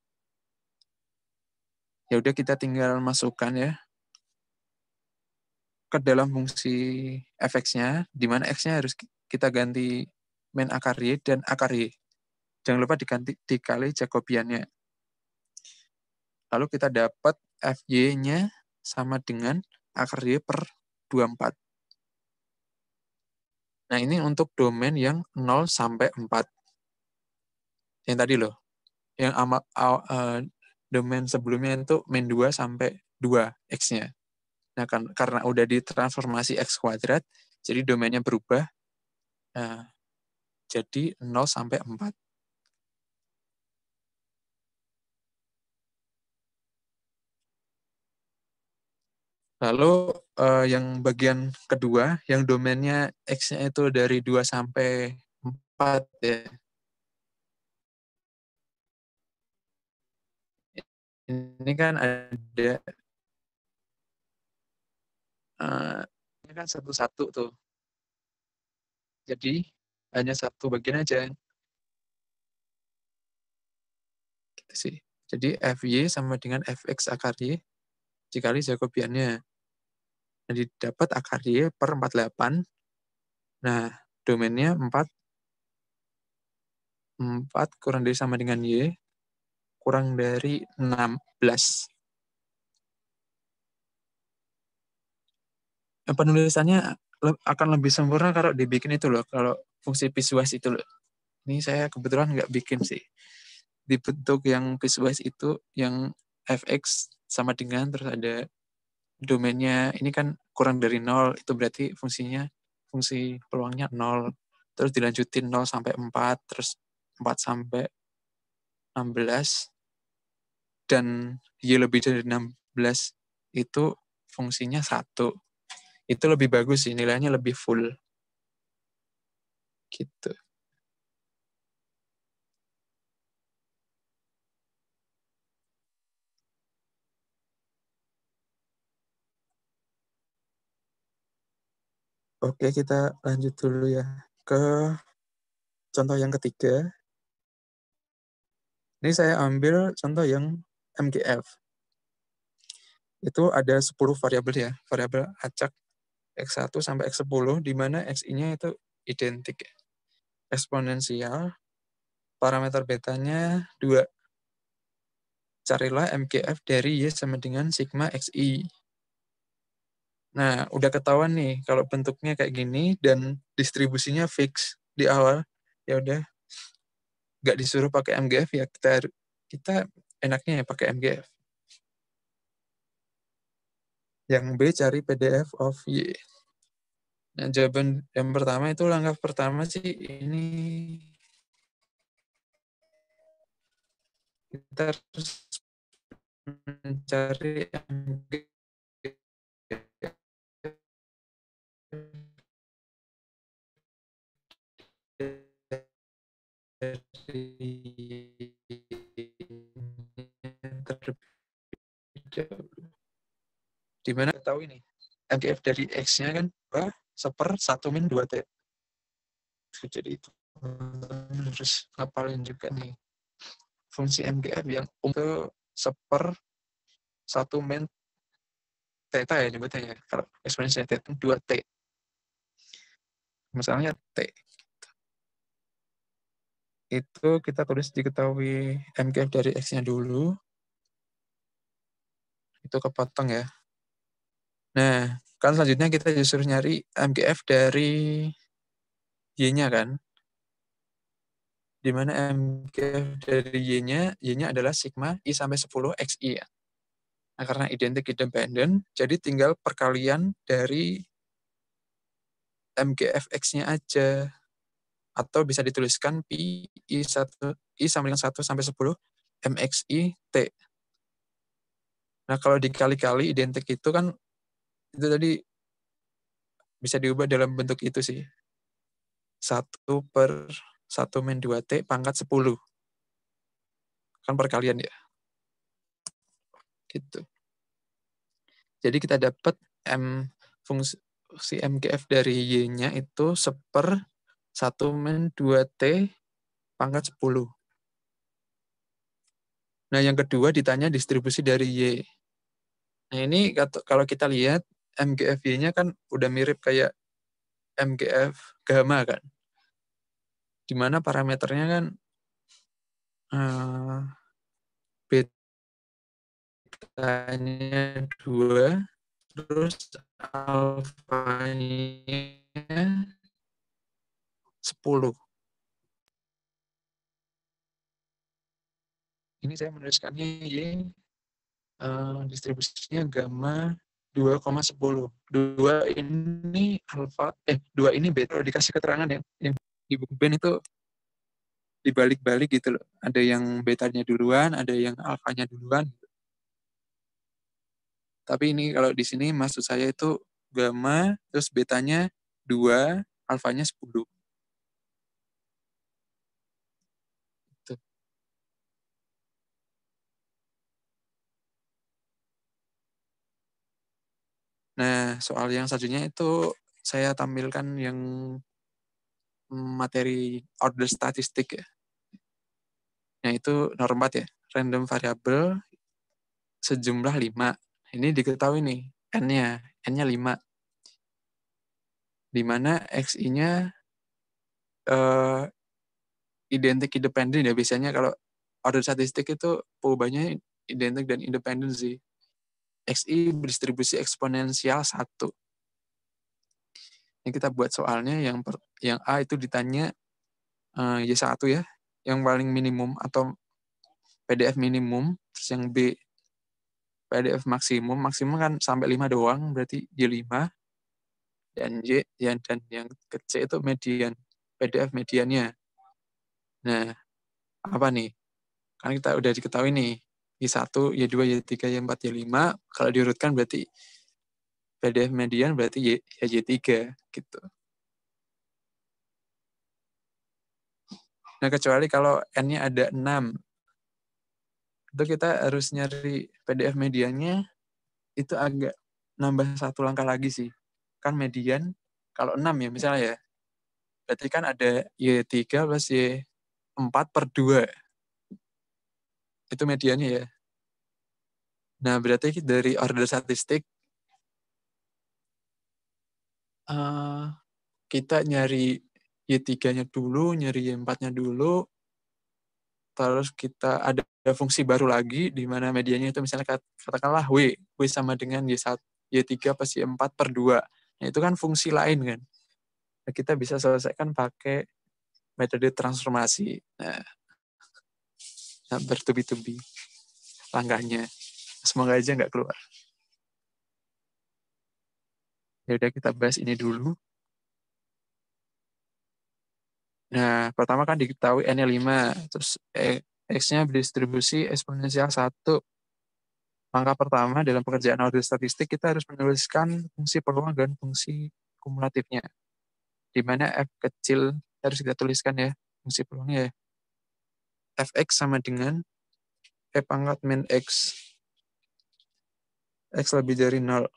Ya udah kita tinggal masukkan ya ke dalam fungsi Fx-nya, di mana X-nya harus kita ganti min akar Y dan akar Y. Jangan lupa dikali Jacobiannya. Lalu kita dapat Fy-nya sama dengan akar Y per 24. Nah, ini untuk domain yang 0 sampai 4. Yang tadi loh. Yang domain sebelumnya itu min 2 sampai 2 X-nya. Nah, karena udah ditransformasi X kuadrat, jadi domainnya berubah. Nah, jadi 0 sampai 4. Lalu yang bagian kedua, yang domainnya X-nya itu dari 2 sampai 4 ya. Ini kan ada ini kan satu-satu tuh. Jadi hanya satu bagian aja. Gitu sih. Jadi Fy sama dengan Fx akar Y dikali Jacobiannya. Jadi dapat akar Y per 48. Nah, domainnya 4 kurang dari sama dengan Y, kurang dari 16. Penulisannya akan lebih sempurna kalau dibikin itu loh, kalau fungsi piecewise itu loh. Ini saya kebetulan nggak bikin sih. Di bentuk yang piecewise itu, yang Fx sama dengan, terus ada domainnya, ini kan kurang dari 0, itu berarti fungsi peluangnya 0. Terus dilanjutin 0 sampai 4, terus 4 sampai 16. dan Y lebih dari 16 itu fungsinya 1. Itu lebih bagus sih, nilainya lebih full. Gitu. Oke, kita lanjut dulu ya ke contoh yang ketiga. Ini saya ambil contoh yang MGF. Itu ada 10 variabel ya, variabel acak X1 sampai X10, di mana XI-nya itu identik. Eksponensial, parameter betanya 2. Carilah MGF dari Y sama dengan sigma XI. Nah, udah ketahuan nih kalau bentuknya kayak gini dan distribusinya fix di awal, ya udah nggak disuruh pakai MGF ya kita enaknya ya pakai MGF. Yang B cari PDF of Y. Nah, jawaban yang pertama itu langkah pertama sih ini kita harus mencari MGF di mana tahu ini MGF dari X-nya kan 2/1 min 2T. Jadi itu harus ngapalin juga nih fungsi MGF yang untuk 1/1 min theta ya nyebutnya ya. Kalau eksponensinya theta 2T. Misalnya T. Itu kita tulis diketahui MGF dari X-nya dulu. Itu kepotong ya. Nah, kan selanjutnya kita disuruh nyari MGF dari Y-nya kan. Di mana MGF dari Y-nya adalah sigma I sampai 10 XI ya. Nah, karena identik independen, jadi tinggal perkalian dari MGF X-nya aja. Atau bisa dituliskan Pi I sama dengan 1 sampai 10 MXI T. Nah, kalau dikali-kali identik itu kan, itu tadi bisa diubah dalam bentuk itu sih. 1/1 min 2T pangkat 10. Kan perkalian ya. Gitu. Jadi kita dapat fungsi MGF dari Y-nya itu 1/1 min 2T pangkat 10. Nah, yang kedua ditanya distribusi dari Y. Nah, ini kalau kita lihat MGF Y-nya kan udah mirip kayak MGF gamma kan. Di mana parameternya kan betanya 2, terus alfanya 10. Ini saya menuliskannya Y, distribusinya gamma 2,10. 2 ini alfa, 2 ini beta. Dikasih keterangan yang di buku Ben itu dibalik-balik gitu loh. Ada yang betanya duluan, ada yang alfanya duluan. Tapi ini kalau di sini maksud saya itu gamma, terus betanya 2, alfanya 10. Gitu. Nah, soal yang selanjutnya itu saya tampilkan yang materi order statistik ya. Nah, itu nomor 4 ya. Random variable sejumlah 5. Ini diketahui nih, N-nya 5. Di mana XI-nya identik independen ya. Biasanya kalau order statistik itu perubahannya identik dan independen sih. XI berdistribusi eksponensial 1. Ini kita buat soalnya yang A itu ditanya Y1 ya, yang paling minimum atau PDF minimum, terus yang B PDF maksimum kan sampai 5 doang, berarti Y5, dan dan yang ke C itu median, PDF mediannya. Nah, apa nih? Kan kita udah diketahui nih, Y1, Y2, Y3, Y4, Y5. Kalau diurutkan berarti PDF median berarti Y3 gitu. Nah, kecuali kalau N-nya ada 6. Itu kita harus nyari PDF mediannya itu agak nambah satu langkah lagi sih. Kan median kalau 6 ya misalnya ya. Berarti kan ada Y3 plus Y4/2. Itu mediannya ya. Nah, berarti dari order statistik kita nyari Y3-nya dulu, nyari Y4-nya dulu, terus kita ada fungsi baru lagi di mana mediannya itu misalnya katakanlah W sama dengan Y3 plus Y4/2. Nah, itu kan fungsi lain kan. Nah, kita bisa selesaikan pakai metode transformasi. Nah, bertubi-tubi langkahnya. Semoga aja nggak keluar. Ya udah kita bahas ini dulu. Nah, pertama kan diketahui N-nya 5, terus X-nya berdistribusi eksponensial 1. Langkah pertama dalam pekerjaan order statistik, kita harus menuliskan fungsi peluang dan fungsi kumulatifnya. Di mana F kecil harus kita tuliskan ya, fungsi peluangnya ya. Fx sama dengan E pangkat min X. X lebih dari 0.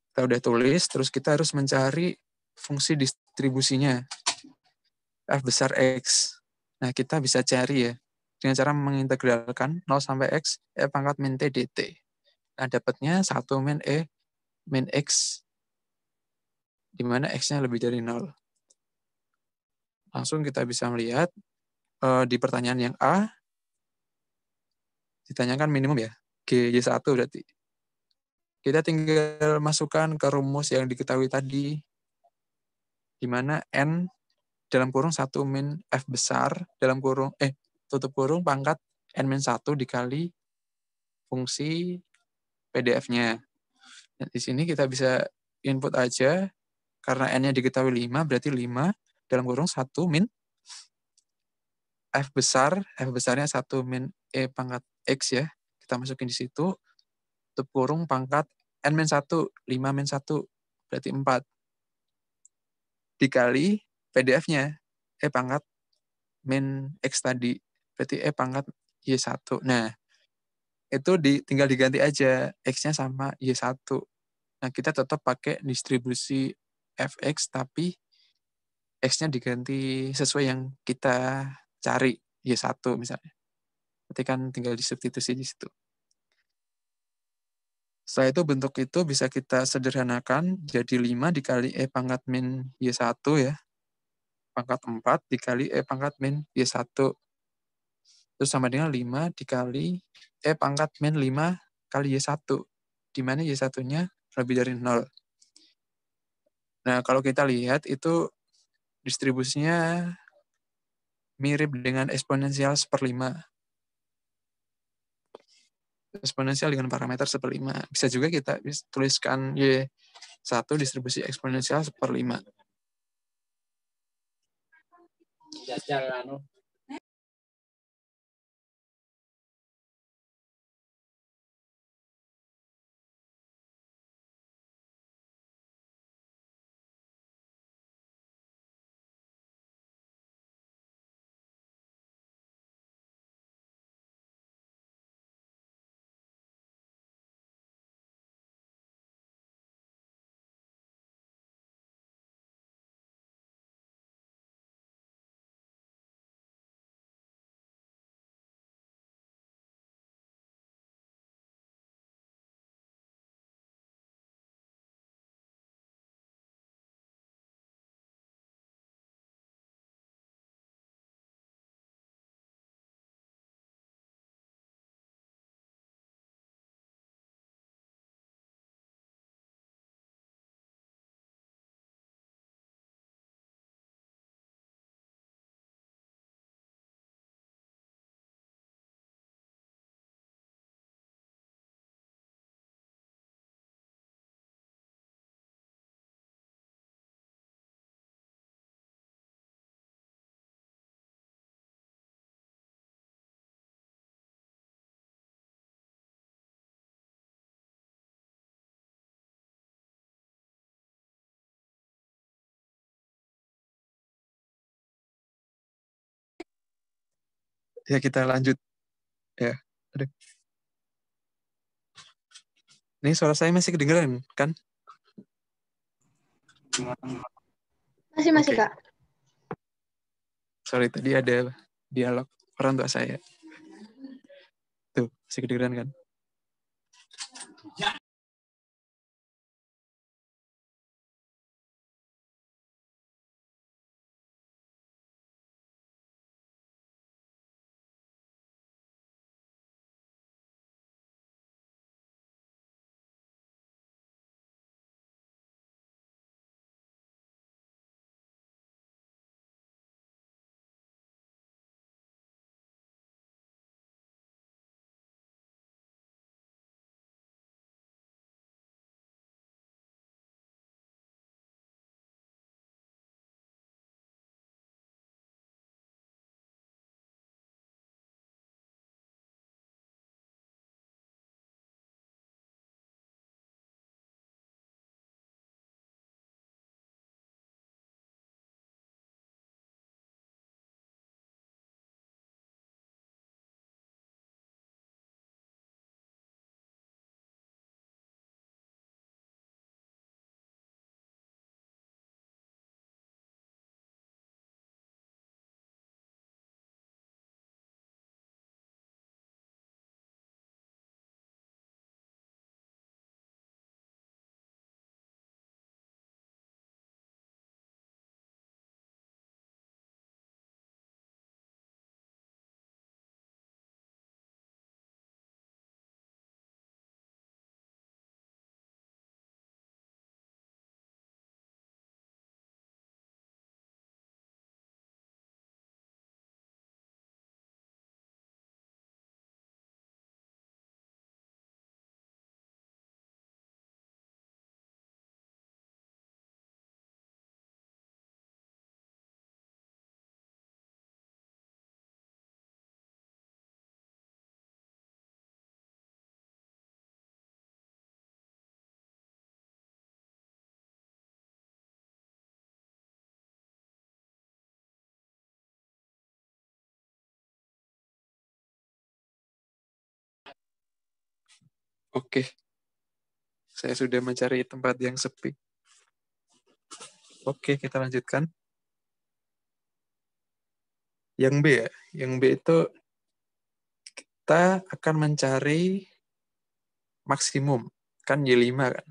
Kita udah tulis, terus kita harus mencari fungsi distribusinya. F besar X. Nah, kita bisa cari ya, dengan cara mengintegralkan 0 sampai X, E pangkat min T dt. Nah, dapatnya 1 min E min X, di mana X-nya lebih dari 0. Langsung kita bisa melihat di pertanyaan yang A, ditanyakan minimum ya, GY1 berarti. Kita tinggal masukkan ke rumus yang diketahui tadi, di mana N dalam kurung 1 min F besar, dalam kurung, tutup kurung pangkat N-1 dikali fungsi PDF-nya. Nah, di sini kita bisa input aja, karena N-nya diketahui 5, berarti 5 dalam kurung 1 min F besarnya 1 min E pangkat X ya. Kita masukin di situ, tutup kurung pangkat N-1, 5 min 1, berarti 4. Dikali PDF-nya, E pangkat min X tadi, berarti E pangkat Y1. Nah, itu tinggal diganti aja, X-nya sama Y1. Nah, kita tetap pakai distribusi Fx, tapi X-nya diganti sesuai yang kita cari, Y1 misalnya. Berarti kan tinggal disubstitusi di situ. Setelah itu bentuk itu bisa kita sederhanakan jadi 5 dikali E pangkat min Y1 ya. Pangkat 4 dikali E pangkat min Y1. Terus sama dengan 5 dikali E pangkat min 5 kali Y1. Di mana Y1-nya lebih dari 0. Nah, kalau kita lihat itu distribusinya mirip dengan eksponensial 1/5. Eksponensial dengan parameter 1/5. Bisa juga kita tuliskan Y1 distribusi eksponensial 1/5. Ya, kita lanjut. Ya, aduh. Ini suara saya masih kedengeran, kan? Masih, Oke. Kak. Sorry, tadi ada dialog orang tua saya. Tuh, masih kedengeran kan? Oke. Saya sudah mencari tempat yang sepi. Oke, kita lanjutkan. Yang B ya. Yang B itu kita akan mencari maksimum. Kan Y5 kan.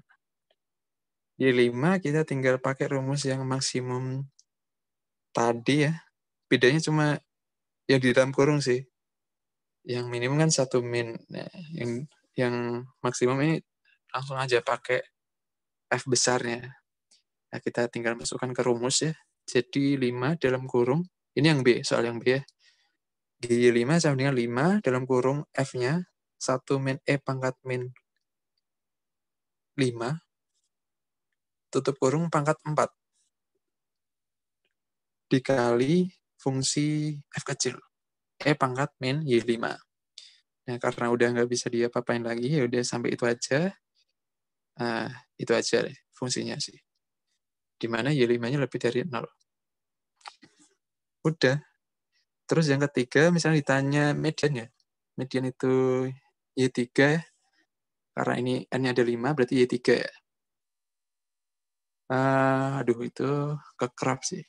Y5 kita tinggal pakai rumus yang maksimum tadi ya. Bedanya cuma yang di dalam kurung sih. Yang minimum kan 1 min. Nah, yang maksimum ini langsung aja pakai F besarnya. Nah, kita tinggal masukkan ke rumus ya. Jadi 5 dalam kurung. Ini yang B, soal yang B ya. Y5 sama dengan 5 dalam kurung F-nya 1 min E pangkat min 5 tutup kurung pangkat 4 dikali fungsi F kecil E pangkat min Y5. Nah, karena udah nggak bisa diapa-apain lagi, ya udah sampai itu aja. Nah, itu aja deh fungsinya sih. Dimana Y5-nya lebih dari 0. Udah. Terus yang ketiga, misalnya ditanya median ya. Median itu Y3 ya. Karena ini N-nya ada 5, berarti Y3 ya. Aduh, itu kekerap sih.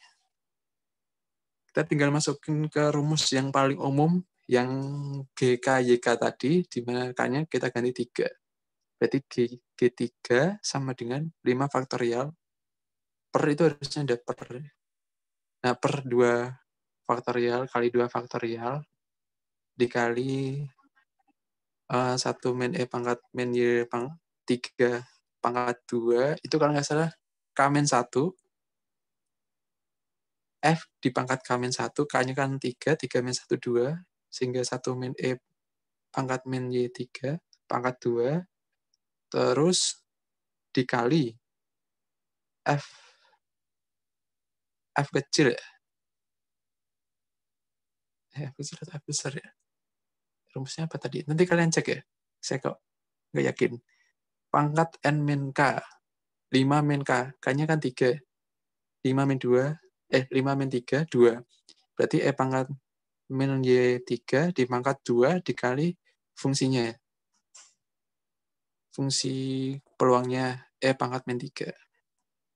Kita tinggal masukin ke rumus yang paling umum, yang GK, YK tadi, di mana K-nya kita ganti 3. Berarti G3 sama dengan 5 faktorial. Per itu harusnya ada per. Nah, per 2 faktorial kali 2 faktorial dikali 1 min E pangkat min Y pangkat 3 pangkat 2, itu kalau nggak salah K min 1, F di pangkat K min 1, K-nya kan 3 min 1, 2, sehingga 1 min E pangkat min Y3 pangkat 2, terus dikali F kecil ya. F kecil atau F besar ya? Rumusnya apa tadi? Nanti kalian cek ya. Saya kok nggak yakin. Pangkat N min K. 5 min K. K-nya kan 3. 5 min 2. 5 min 3, 2. Berarti E pangkat min Y3 dipangkat 2 dikali fungsinya. Fungsi peluangnya E pangkat min 3.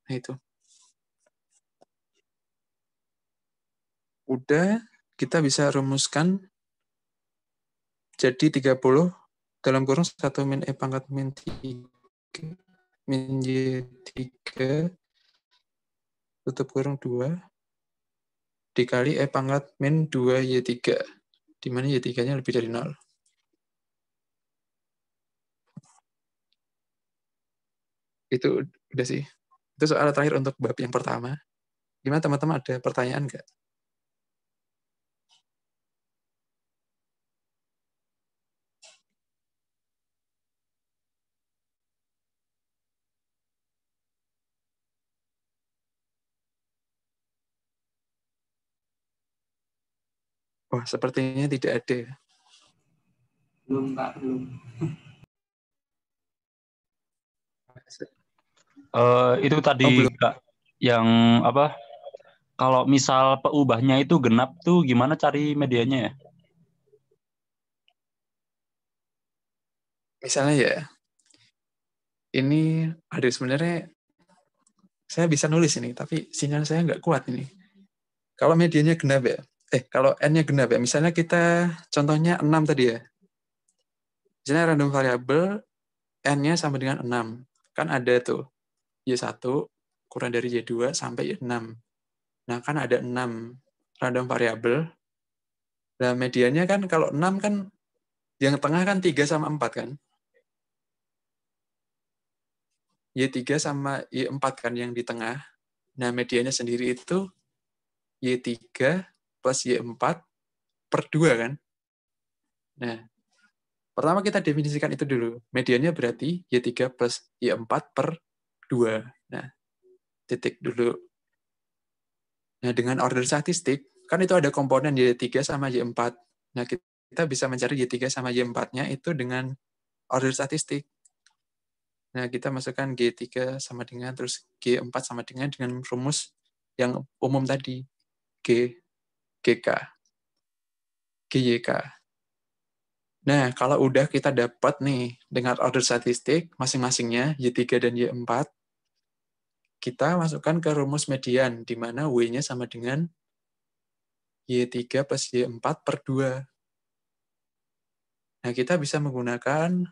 Nah, itu. Udah, kita bisa rumuskan jadi 30 dalam kurung 1 min E pangkat min 3 min Y3 tutup kurung 2 dikali E pangkat min 2 Y3, di mana Y3-nya lebih dari 0. Itu udah sih. Itu soal terakhir untuk bab yang pertama. Gimana teman-teman, ada pertanyaan nggak? Wah, sepertinya tidak ada. Belum, Kak, belum. Itu tadi belum. Kak, yang apa? Kalau misal peubahnya itu genap tuh gimana cari medianya ya? Misalnya ya, ini ada sebenarnya saya bisa nulis ini, tapi sinyal saya nggak kuat ini. Kalau medianya genap ya, kalau N-nya genap ya, misalnya kita contohnya 6 tadi ya. Misalnya random variable N-nya sama dengan 6. Kan ada tuh, Y1 kurang dari Y2 sampai Y6. Nah, kan ada 6 random variable. Nah, medianya kan kalau 6 kan, yang tengah kan 3 sama 4 kan. Y3 sama Y4 kan yang di tengah. Nah, medianya sendiri itu Y3 plus Y4 per 2 kan. Nah, pertama kita definisikan itu dulu. Mediannya berarti Y3 plus Y4 per 2. Nah, titik dulu. Nah, dengan order statistik, kan itu ada komponen Y3 sama Y4. Nah, kita bisa mencari Y3 sama Y4-nya itu dengan order statistik. Nah, kita masukkan G3 sama dengan, terus G4 sama dengan rumus yang umum tadi. GK. GYK. Nah, kalau udah kita dapat nih dengan order statistik masing-masingnya Y3 dan Y4, kita masukkan ke rumus median, di mana W-nya sama dengan Y3 plus Y4 per 2. Nah, kita bisa menggunakan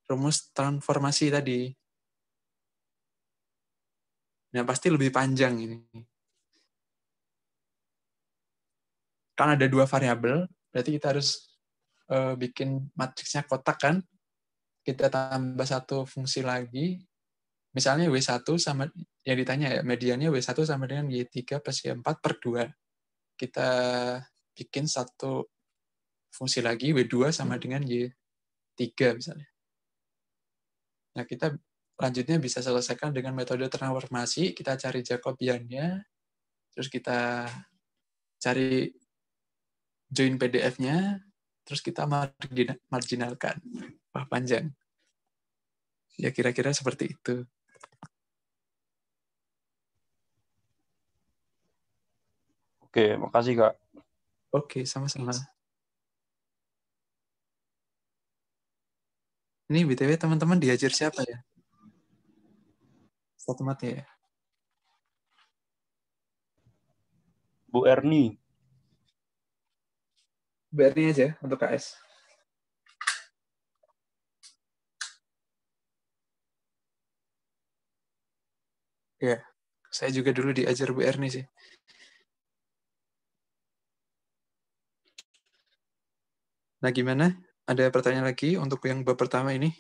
rumus transformasi tadi. Nah, pasti lebih panjang ini. Kan ada 2 variabel, berarti kita harus bikin matriksnya kotak kan. Kita tambah 1 fungsi lagi. Misalnya W1 sama, yang ditanya ya, mediannya W1 sama dengan Y3 plus Y4 per 2. Kita bikin 1 fungsi lagi, W2 sama dengan Y3 misalnya. Nah, kita lanjutnya bisa selesaikan dengan metode transformasi. Kita cari Jacobiannya, terus kita cari join PDF-nya, terus kita marginalkan. Wah, panjang. Ya, kira-kira seperti itu. Oke, makasih Kak. Oke, sama-sama. Ini BTW teman-teman diajar siapa ya? Satu mati ya? Bu Erni. BRI aja untuk KS. Ya, saya juga dulu diajar Bu Erni sih. Nah, gimana? Ada pertanyaan lagi untuk yang bab pertama ini?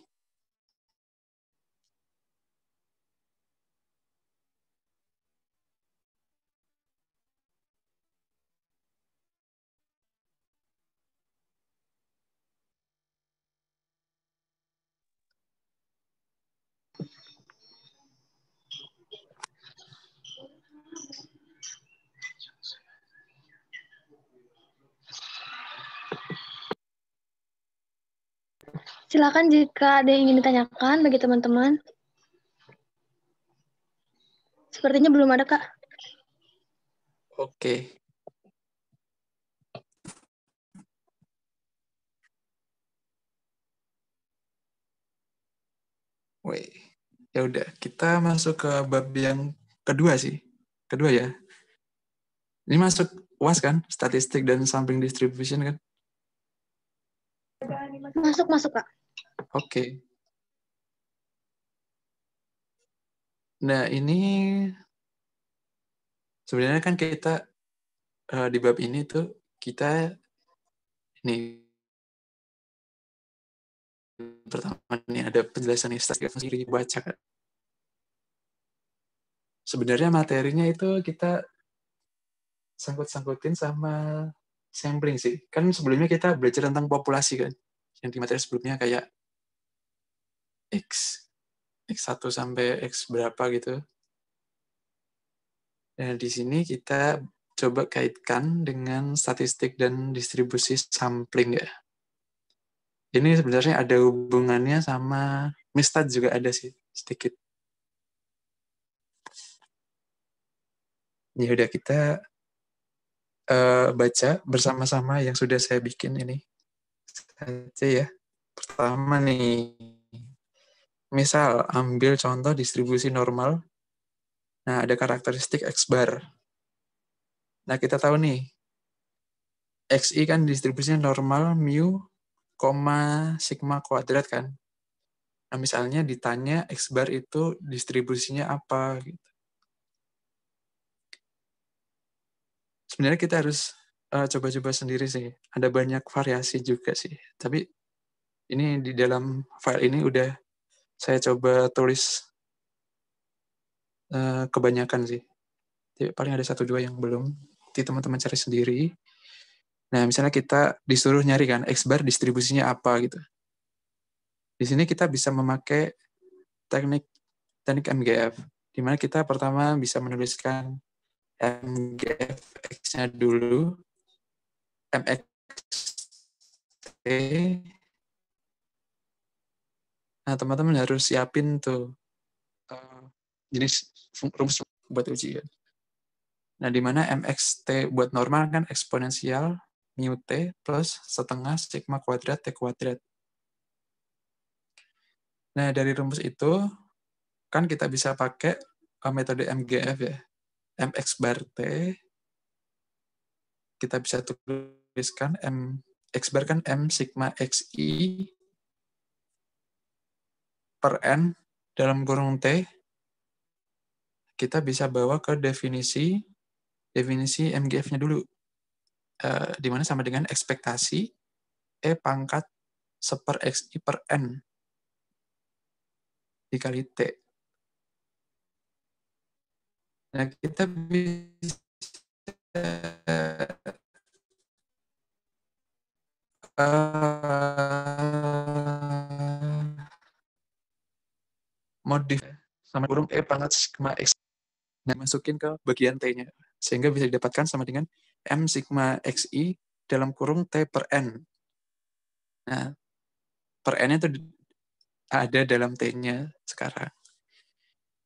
Silakan jika ada yang ingin ditanyakan bagi teman-teman. Sepertinya belum ada, Kak. Oke. Woi, ya udah kita masuk ke bab yang kedua sih. Kedua ya. Ini masuk UAS kan, statistik dan sampling distribution kan? Masuk, Kak. Oke. Nah, ini sebenarnya kan kita di bab ini tuh kita ini pertama nih ada penjelasan statistik sendiri baca kan. Sebenarnya materinya itu kita sangkut-sangkutin sama sampling sih. Kan sebelumnya kita belajar tentang populasi kan. Yang di materi sebelumnya kayak X1 sampai X berapa gitu. Dan di sini kita coba kaitkan dengan statistik dan distribusi sampling ya. Ini sebenarnya ada hubungannya sama Mistad juga ada sih sedikit. Ya udah kita baca bersama-sama yang sudah saya bikin ini saja ya. Pertama nih, misal ambil contoh distribusi normal. Nah, ada karakteristik X bar. Nah, kita tahu nih, XI kan distribusinya normal mu, sigma kuadrat kan. Nah, misalnya ditanya X bar itu distribusinya apa gitu. Sebenarnya kita harus coba-coba sendiri sih. Ada banyak variasi juga sih. Tapi ini di dalam file ini udah saya coba tulis kebanyakan sih. Jadi paling ada 1-2 yang belum. Nanti teman-teman cari sendiri. Nah, misalnya kita disuruh nyari kan X bar distribusinya apa gitu. Di sini kita bisa memakai teknik MGF, di mana kita pertama bisa menuliskan MGF X-nya dulu, MXT. Nah, teman-teman harus siapin tuh jenis rumus buat ujian. Nah, di mana MXT buat normal kan eksponensial mu T plus setengah sigma kuadrat T kuadrat. Nah, dari rumus itu kan kita bisa pakai metode MGF ya. MX bar T, kita bisa tuliskan X bar kan M sigma XI per N dalam kurung T, kita bisa bawa ke definisi MGF-nya dulu. Di mana sama dengan ekspektasi E pangkat seper XI per N dikali T. Nah, kita bisa modif sama kurung E pangkat sigma X. Nah, masukin ke bagian T-nya. Sehingga bisa didapatkan sama dengan M sigma XI dalam kurung T per N. Nah, per N-nya itu ada dalam T-nya sekarang.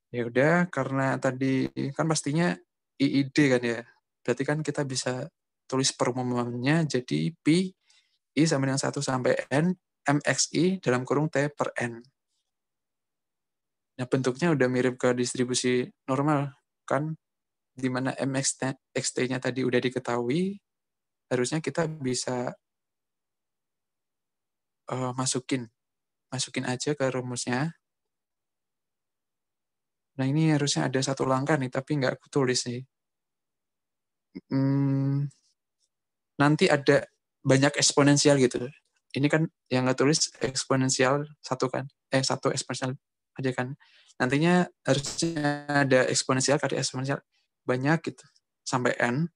Ya udah, karena tadi kan pastinya IID kan ya. Berarti kan kita bisa tulis perumumannya jadi Pi I sama dengan 1 sampai N MXI dalam kurung T per N. Nah, bentuknya udah mirip ke distribusi normal kan, di mana MXT-nya tadi udah diketahui, harusnya kita bisa masukin aja ke rumusnya. Nah, ini harusnya ada satu langkah nih, tapi nggak aku tulis nih. Nanti ada banyak eksponensial gitu. Ini kan yang nggak tulis eksponensial satu kan, satu eksponensial aja kan. Nantinya harusnya ada eksponensial kali eksponensial banyak gitu sampai n.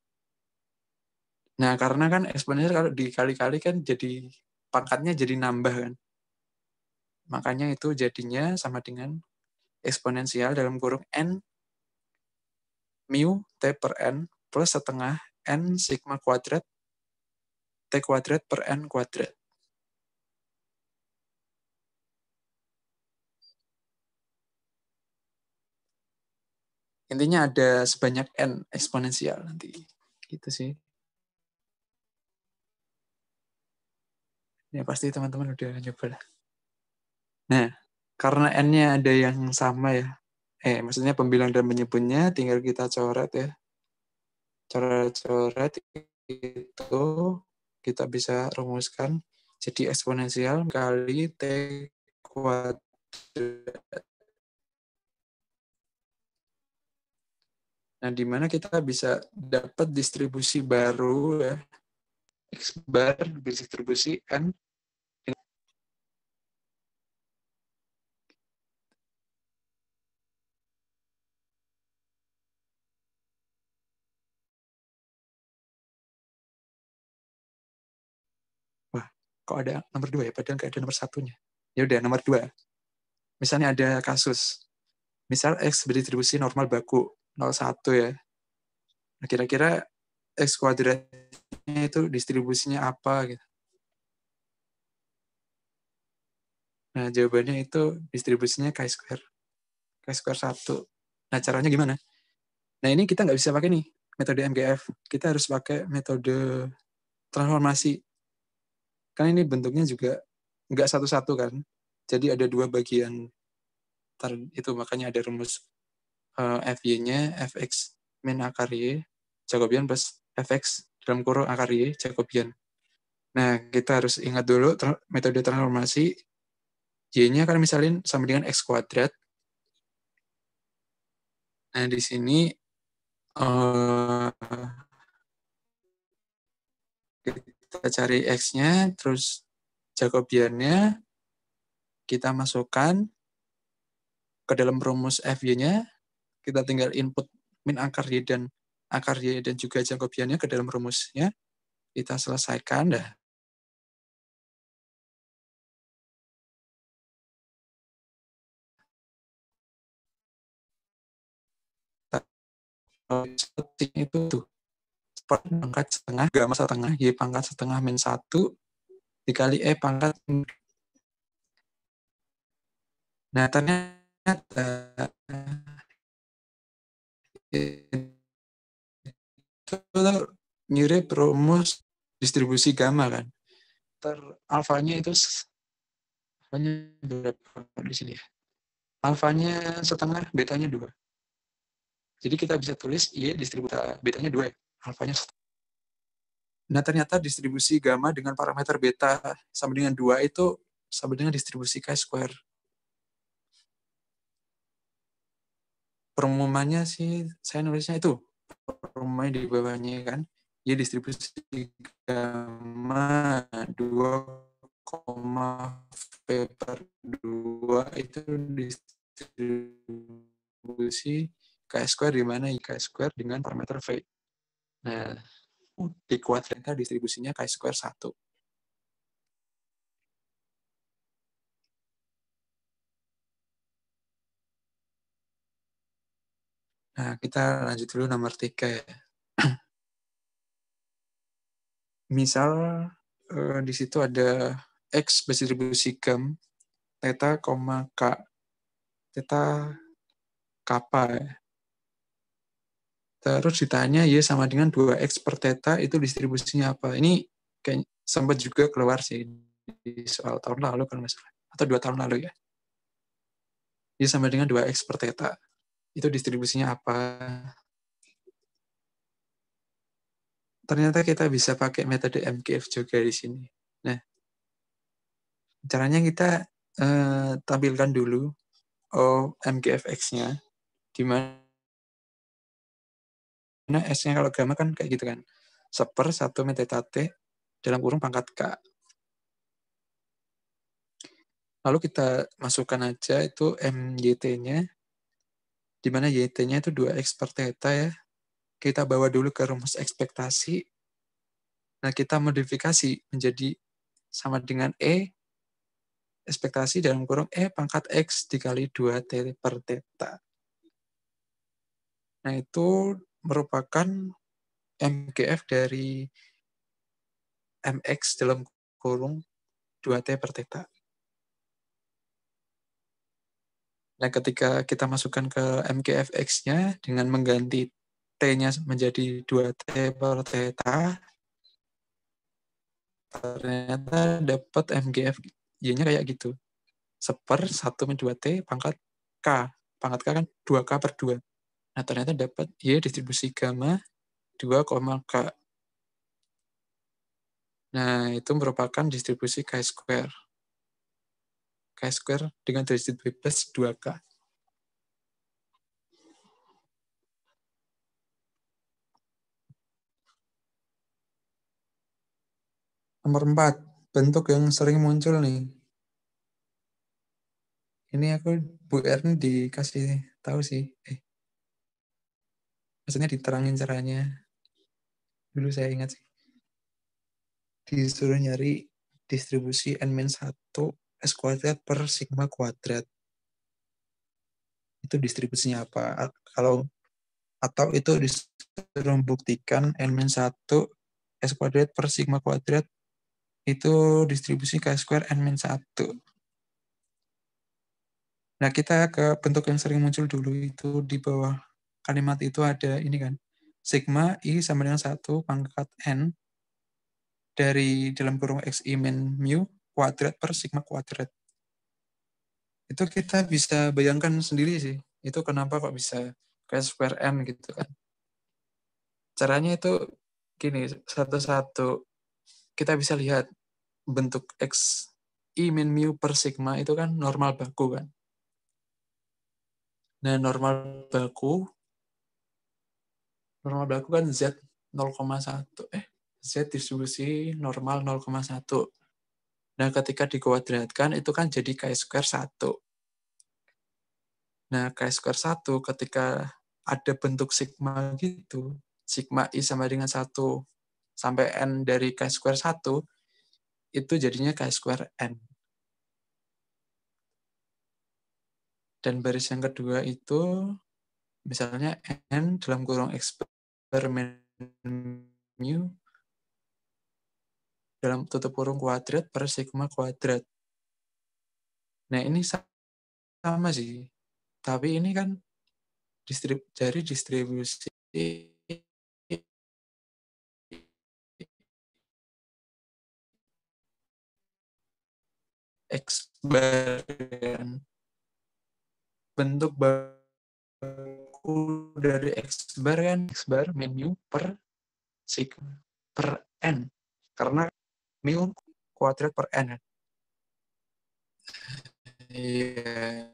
Nah, karena kan eksponensial kalau dikali-kali kan jadi pangkatnya jadi nambah kan. Makanya itu jadinya sama dengan eksponensial dalam kurung n mu t per n plus setengah n sigma kuadrat t kuadrat per n kuadrat. Intinya ada sebanyak n eksponensial nanti. Gitu sih. Ya pasti teman-teman udah nyoba lah. Nah, karena N-nya ada yang sama ya. Maksudnya pembilang dan penyebutnya tinggal kita coret ya. Coret-coret itu kita bisa rumuskan jadi eksponensial kali T kuadrat. Nah, di mana kita bisa dapat distribusi baru ya. X bar distribusi N. Wah, kok ada nomor 2 ya? Padahal nggak ada nomor satunya. Ya udah, nomor 2. Misalnya ada kasus. Misal X berdistribusi normal baku 0,1 ya. Nah, kira-kira X kuadratnya itu distribusinya apa gitu. Nah, jawabannya itu distribusinya chi-square. Chi-square 1. Nah, caranya gimana? Nah, ini kita nggak bisa pakai nih metode MGF. Kita harus pakai metode transformasi. Karena ini bentuknya juga nggak satu-satu kan. Jadi ada 2 bagian. Itu makanya ada rumus FY-nya fx min akar y Jacobian plus fx dalam kurung akar y Jacobian. Nah, kita harus ingat dulu metode transformasi. Y-nya kan misalnya sama dengan x kuadrat. Nah, di sini kita cari x-nya, terus Jacobiannya kita masukkan ke dalam rumus FY-nya. Kita tinggal input min akar y dan juga Jacobiannya ke dalam rumusnya. Kita selesaikan dah. Itu tuh pangkat setengah gamma setengah y pangkat setengah min 1 dikali e pangkat. Nah, ternyata itu mirip rumus distribusi gamma kan. Alfanya itu alfanya berapa di sini ya? Alfanya setengah, betanya 2. Jadi kita bisa tulis Y distribusi betanya 2 ya. Alfanya setengah. Nah, ternyata distribusi gamma dengan parameter beta sama dengan 2 itu sama dengan distribusi chi-square. Perumumannya sih, saya nulisnya itu. Perumumannya di bawahnya kan. Y distribusi gamma 2,V/2 itu distribusi chi-square di mana chi-square dengan parameter V. Nah, di kuadratnya distribusinya chi-square 1. Nah, kita lanjut dulu nomor 3 ya. Misal di situ ada X berdistribusi gam theta, K. Theta kappa ya. Terus ditanya Y sama dengan 2X per theta itu distribusinya apa? Ini kayak sempat juga keluar sih di soal tahun lalu kalau nggak salah. Atau 2 tahun lalu ya. Y sama dengan 2X per theta. Itu distribusinya apa? Ternyata kita bisa pakai metode MGF juga di sini. Nah, caranya kita tampilkan dulu MGF-X-nya, di mana S-nya kalau gamma kan kayak gitu kan. 1/1 min theta T dalam kurung pangkat K. Lalu kita masukkan aja itu MYT-nya, di mana YT-nya itu 2X per theta ya. Kita bawa dulu ke rumus ekspektasi. Nah, kita modifikasi menjadi sama dengan E, ekspektasi dalam kurung E pangkat X dikali 2T per theta. Nah, itu merupakan MGF dari MX dalam kurung 2T per theta. Nah, ketika kita masukkan ke MGF-X-nya dengan mengganti T-nya menjadi 2T per theta, ternyata dapat MGF Y-nya kayak gitu. seper 1-2T pangkat K. Pangkat K kan 2K per 2. Nah, ternyata dapat Y distribusi gamma 2, K. Nah, itu merupakan distribusi chi-square. Chi-square dengan derajat bebas 2K. Nomor 4, bentuk yang sering muncul nih. Ini aku Bu Erni dikasih tahu sih. Maksudnya diterangin caranya. Dulu saya ingat sih. Disuruh nyari distribusi N-1 S kuadrat per sigma kuadrat. Itu distribusinya apa? Atau itu disuruh membuktikan N-1 S kuadrat per sigma kuadrat itu distribusi chi-square N-1. Nah, kita ke bentuk yang sering muncul dulu itu di bawah kalimat itu ada ini kan. Sigma I sama dengan 1 pangkat N dari dalam kurung XI min mu kuadrat per sigma kuadrat. Itu kita bisa bayangkan sendiri sih. Itu kenapa kok bisa chi-square N gitu kan. Caranya itu gini, satu-satu kita bisa lihat bentuk X I min mu per sigma itu kan normal baku kan. Nah, normal baku kan Z 0,1. Z distribusi normal 0,1. Nah, ketika dikuadratkan itu kan jadi chi-square 1. Nah, chi-square 1 ketika ada bentuk sigma gitu, sigma I sama dengan 1 sampai N dari chi-square 1, itu jadinya chi-square N. Dan baris yang kedua itu misalnya N dalam kurung eksperimen mu dalam tutup kurung kuadrat per sigma kuadrat. Nah, ini sama sih. Tapi ini kan dari distribusi X bar. Bentuk baku dari X bar kan X bar min mu per sigma per N. Karena mu kuadrat per N. Iya.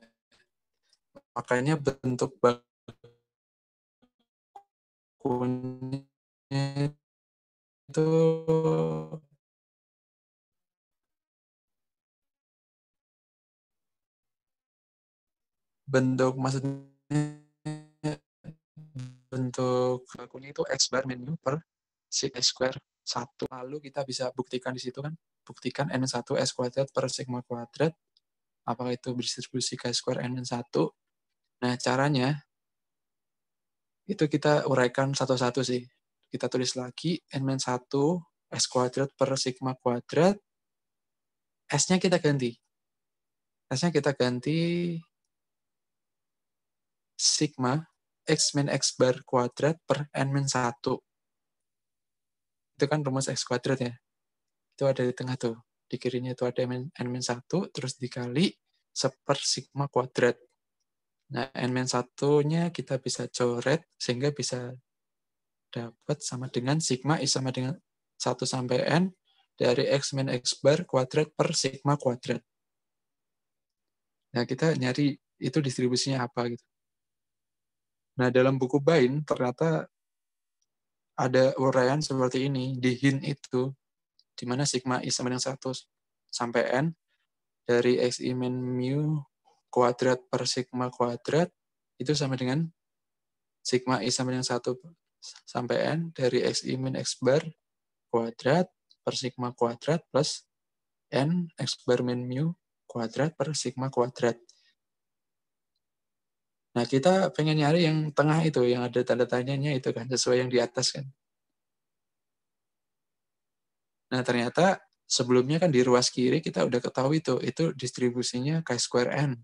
Makanya bentuk bakunya itu bentuk bakunya itu X bar min mu per sigma square 1. Lalu kita bisa buktikan di situ kan, buktikan N1 S kuadrat per sigma kuadrat, apakah itu berdistribusi chi-square N1. Nah, caranya itu kita uraikan satu-satu sih. Kita tulis lagi N-1 S kuadrat per sigma kuadrat, S-nya kita ganti. S-nya kita ganti sigma X min X bar kuadrat per N-1. Itu kan rumus X kuadrat ya. Itu ada di tengah tuh. Di kirinya itu ada N-1, terus dikali seper sigma kuadrat. Nah, N-1-nya kita bisa coret, sehingga bisa dapat sama dengan sigma I sama dengan 1 sampai N dari X min X bar kuadrat per sigma kuadrat. Nah, kita nyari itu distribusinya apa gitu. Nah, dalam buku Bain ternyata ada uraian seperti ini. Di hint itu, di mana sigma I sama dengan 1 sampai N dari X I min mu kuadrat per sigma kuadrat itu sama dengan sigma I sama dengan 1 sampai N dari X I min X bar kuadrat per sigma kuadrat plus N X bar min mu kuadrat per sigma kuadrat. Nah, kita pengen nyari yang tengah itu, yang ada tanda tanyanya itu kan, sesuai yang di atas kan. Nah, ternyata sebelumnya kan di ruas kiri kita udah ketahui itu distribusinya chi-square N.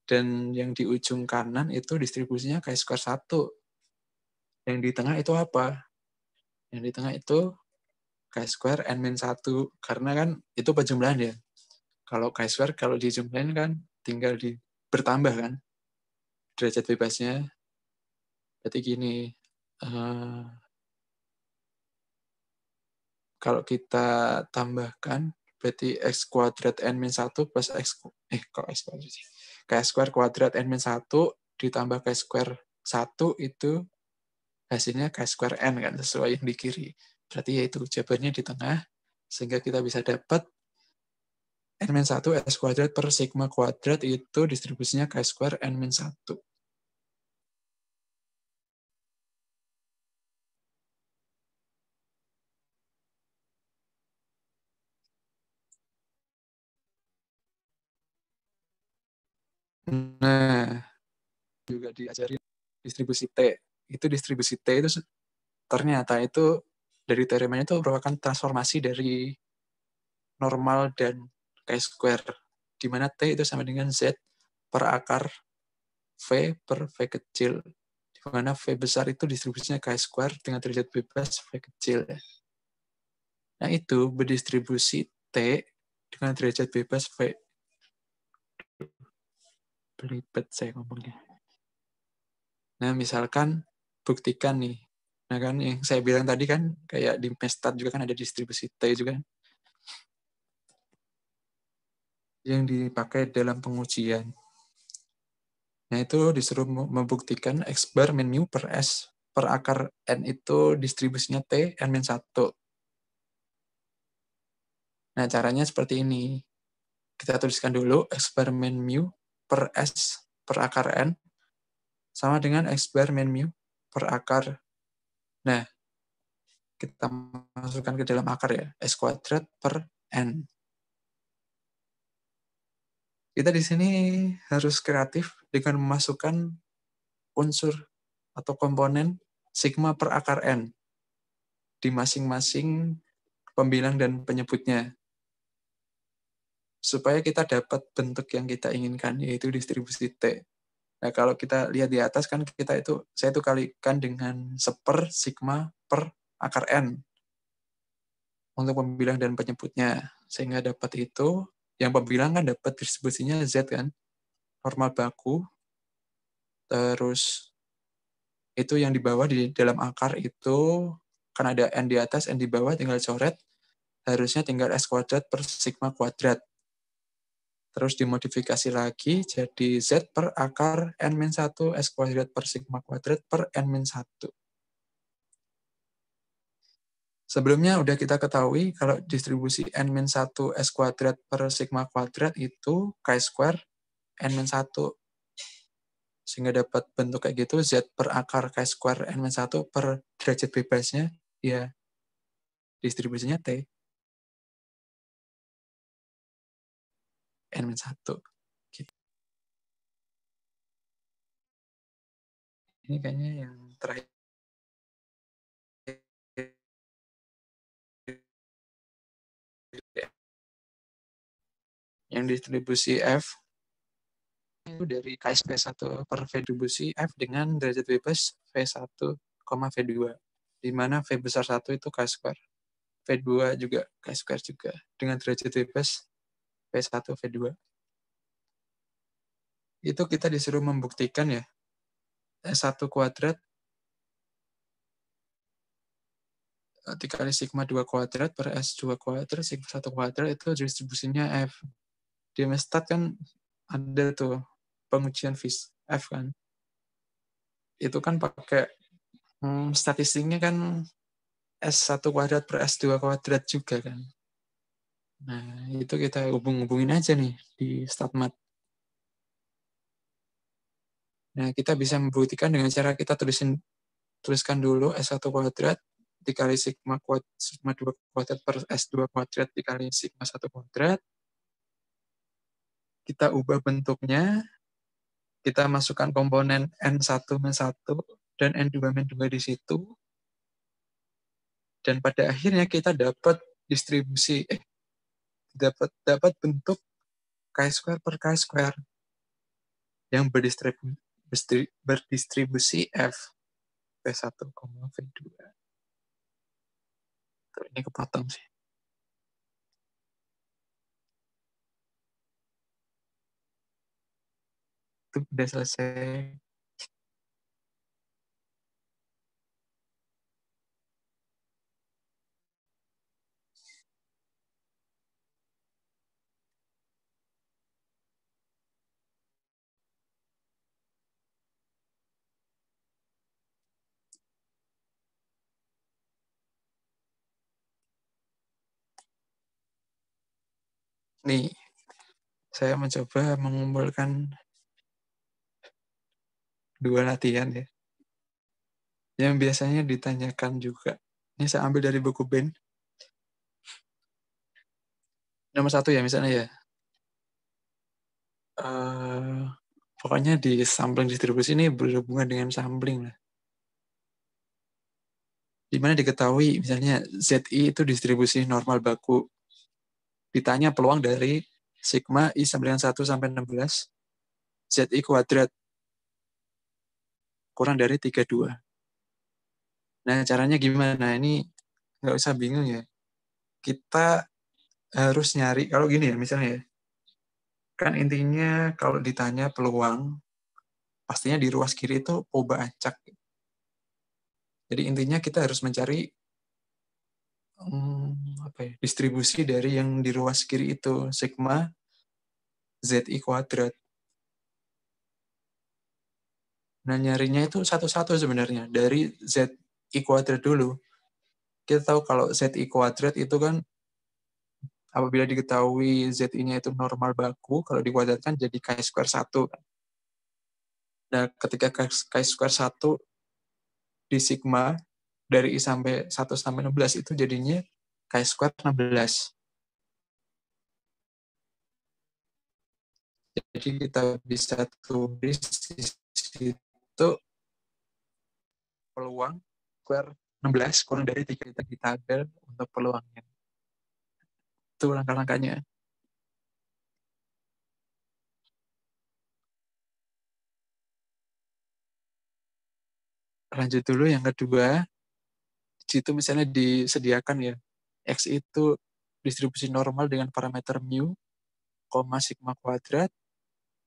Dan yang di ujung kanan itu distribusinya chi-square 1. Yang di tengah itu apa? Yang di tengah itu chi-square N-1, karena kan itu penjumlahan ya. Kalau chi-square kalau dijumlahin kan tinggal bertambah kan derajat bebasnya. Berarti gini, kalau kita tambahkan berarti x kuadrat n-1 plus kok x kuadrat sih? K square kuadrat n-1 ditambah k square 1 itu hasilnya k square n kan, sesuai yang di kiri. Berarti yaitu jawabannya di tengah, sehingga kita bisa dapat n-1 s kuadrat per sigma kuadrat itu distribusinya k square n-1. Nah, juga diajarin distribusi T. Itu distribusi T itu ternyata itu dari teoremanya itu merupakan transformasi dari normal dan chi-square, di mana T itu sama dengan Z per akar V per V kecil, di mana V besar itu distribusinya chi-square dengan derajat bebas V kecil. Nah, itu berdistribusi T dengan derajat bebas V. Belibet saya ngomongnya. Nah, misalkan buktikan nih. Nah, kan yang saya bilang tadi kan kayak di Mestat juga kan ada distribusi T juga yang dipakai dalam pengujian. Nah, itu disuruh membuktikan X bar min mu per S per akar N itu distribusinya T N-1. Nah, caranya seperti ini. Kita tuliskan dulu X bar min mu per S per akar N sama dengan X bar min mu per akar. Nah, kita masukkan ke dalam akar ya, S kuadrat per N. Kita di sini harus kreatif dengan memasukkan unsur atau komponen sigma per akar N di masing-masing pembilang dan penyebutnya. Supaya kita dapat bentuk yang kita inginkan, yaitu distribusi T. Nah, kalau kita lihat di atas kan saya itu kalikan dengan 1/, sigma per akar N untuk pembilang dan penyebutnya. Sehingga dapat itu, yang pembilang kan dapat distribusinya Z kan, normal baku, terus itu yang di bawah di dalam akar itu, kan ada N di atas, N di bawah, tinggal coret, harusnya tinggal S kuadrat per sigma kuadrat. Terus dimodifikasi lagi jadi Z per akar N-1 S kuadrat per sigma kuadrat per N-1. Sebelumnya udah kita ketahui kalau distribusi N-1 S kuadrat per sigma kuadrat itu chi-square N-1. Sehingga dapat bentuk kayak gitu, Z per akar chi-square N-1 per derajat bebasnya, ya distribusinya T. N-1. Gitu. Ini kayaknya yang terakhir. Yang distribusi F itu dari KS V1 per V distribusi F dengan derajat bebas V1, V2. Di mana V besar 1 itu K-square. V2 juga K-square juga. Dengan derajat bebas V1, V2. Itu kita disuruh membuktikan ya. S1 kuadrat dikali sigma 2 kuadrat per S2 kuadrat, sigma 1 kuadrat itu distribusinya F. Di Mestat kan ada tuh pengujian F kan. Itu kan pakai statistiknya kan S1 kuadrat per S2 kuadrat juga kan. Nah, itu kita hubung-hubungin aja nih di StatMat. Nah, kita bisa membuktikan dengan cara kita tuliskan dulu S1 kuadrat dikali sigma 2 kuadrat per S2 kuadrat dikali sigma 1 kuadrat. Kita ubah bentuknya, kita masukkan komponen N1 min 1 dan N2 min 2 di situ. Dan pada akhirnya kita dapat distribusi, dapat bentuk chi-square per chi-square yang berdistribusi F V1, V2. Tuh, ini kepotong sih. Itu udah selesai. Nih, saya mencoba mengumpulkan 2 latihan ya. Yang biasanya ditanyakan juga. Ini saya ambil dari buku Ben. Nomor 1 ya misalnya ya. Pokoknya di sampling distribusi ini berhubungan dengan sampling lah. Di mana diketahui misalnya ZI itu distribusi normal baku. Ditanya peluang dari sigma I sama dengan 1 sampai 16 ZI kuadrat kurang dari 32. Nah, caranya gimana? Ini nggak usah bingung ya. Kita harus nyari, kalau gini ya misalnya ya, kan intinya kalau ditanya peluang, pastinya di ruas kiri itu coba acak. Jadi intinya kita harus mencari distribusi dari yang di ruas kiri itu, sigma ZI kuadrat. Nah, nyarinya itu satu-satu sebenarnya. Dari ZI kuadrat dulu. Kita tahu kalau ZI kuadrat itu kan apabila diketahui ZI-nya itu normal baku, kalau dikuadratkan jadi Chi-square 1. Nah, ketika Chi-square 1 di sigma, dari I sampai 1 sampai 16 itu jadinya Chi-square 16. Jadi kita bisa tulis di situ peluang square 16 kurang dari 3 kita di tabel untuk peluangnya. Itu langkah-langkahnya. Lanjut dulu yang kedua. Di situ misalnya disediakan ya, X itu distribusi normal dengan parameter mu, sigma kuadrat,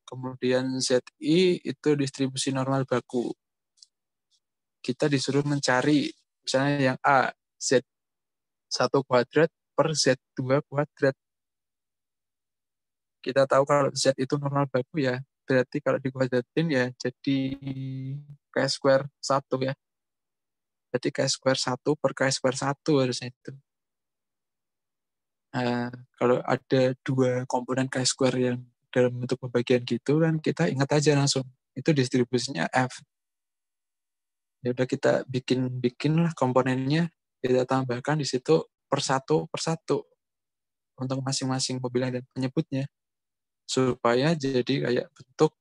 kemudian ZI itu distribusi normal baku. Kita disuruh mencari, misalnya yang A, Z1 kuadrat per Z2 kuadrat. Kita tahu kalau Z itu normal baku ya, berarti kalau dikuadratin ya jadi Chi-square 1 ya. Berarti Chi-square 1 per Chi-square 1 harusnya itu. Nah, kalau ada 2 komponen Chi-square yang dalam bentuk pembagian gitu kan, kita ingat aja langsung. Itu distribusinya F. Ya udah kita bikin lah komponennya, kita tambahkan di situ per satu untuk masing-masing pembilang dan penyebutnya, supaya jadi kayak bentuk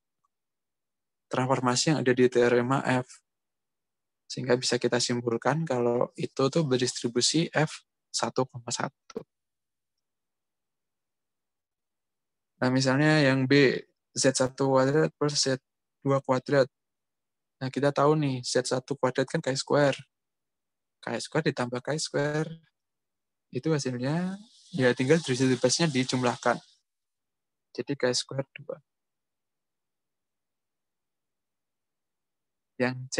transformasi yang ada di teorema F. Sehingga bisa kita simpulkan kalau itu tuh berdistribusi F 1,1. Nah, misalnya yang B, Z1 kuadrat per Z2 kuadrat. Nah, kita tahu nih, Z1 kuadrat kan Chi-square. Chi-square ditambah Chi-square. Itu hasilnya, ya tinggal distribusinya dijumlahkan. Jadi Chi-square 2. Yang C,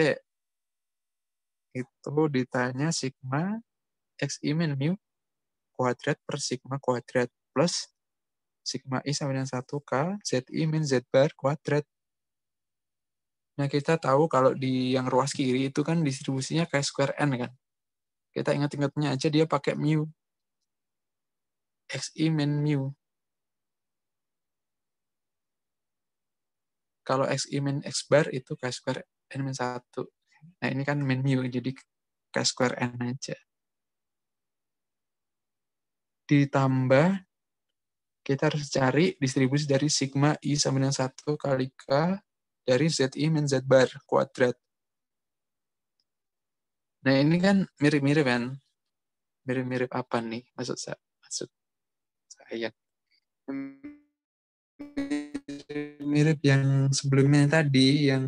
itu ditanya sigma XI min mu kuadrat per sigma kuadrat plus sigma I sama dengan 1K ZI min Z bar kuadrat. Nah, kita tahu kalau di yang ruas kiri itu kan distribusinya Chi-square N kan. Kita ingat-ingatnya aja dia pakai mu. XI min mu. Kalau XI min X bar itu Chi-square N min 1. Nah, ini kan min mu, jadi Chi-square N aja. Ditambah, kita harus cari distribusi dari sigma I sama dengan 1 kali K dari ZI min Z bar kuadrat. Nah, ini kan mirip-mirip kan? Mirip-mirip apa nih? Maksud saya. Mirip yang sebelumnya tadi, yang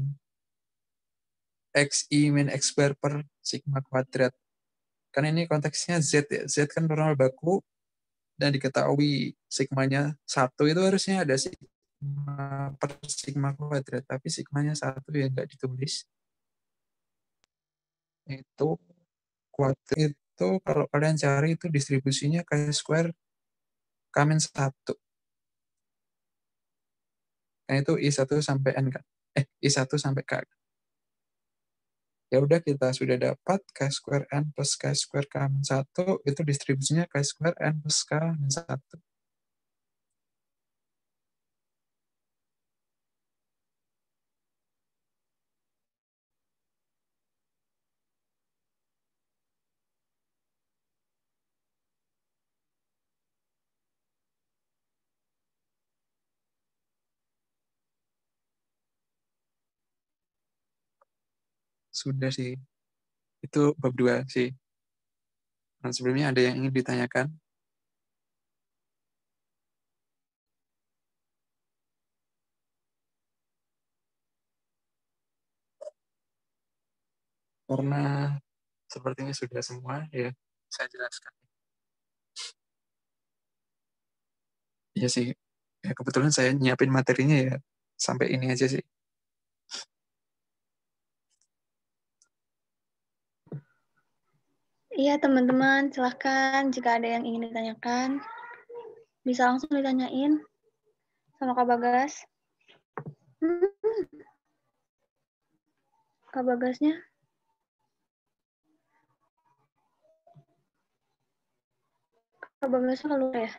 XI min X bar per sigma kuadrat. Karena ini konteksnya Z ya. Z kan normal baku, dan diketahui sigmanya 1 itu harusnya ada per sigma kuadrat, tapi sigmanya 1 ya nggak ditulis. Itu kuadrat itu kalau kalian cari itu distribusinya K² K-1. Nah, itu I1 sampai N kan? I1 sampai K. Ya udah, kita sudah dapat K² N plus K² K-1 itu distribusinya K² N plus K-1. Sudah sih. Itu bab 2 sih. Nah, sebelumnya ada yang ingin ditanyakan? Karena sepertinya sudah semua, ya saya jelaskan. Ya sih, ya kebetulan saya nyiapin materinya ya sampai ini aja sih. Iya, teman-teman, silahkan jika ada yang ingin ditanyakan, bisa langsung ditanyain sama Kak Bagas. Kak Bagasnya. Kak Bagasnya keluar ya?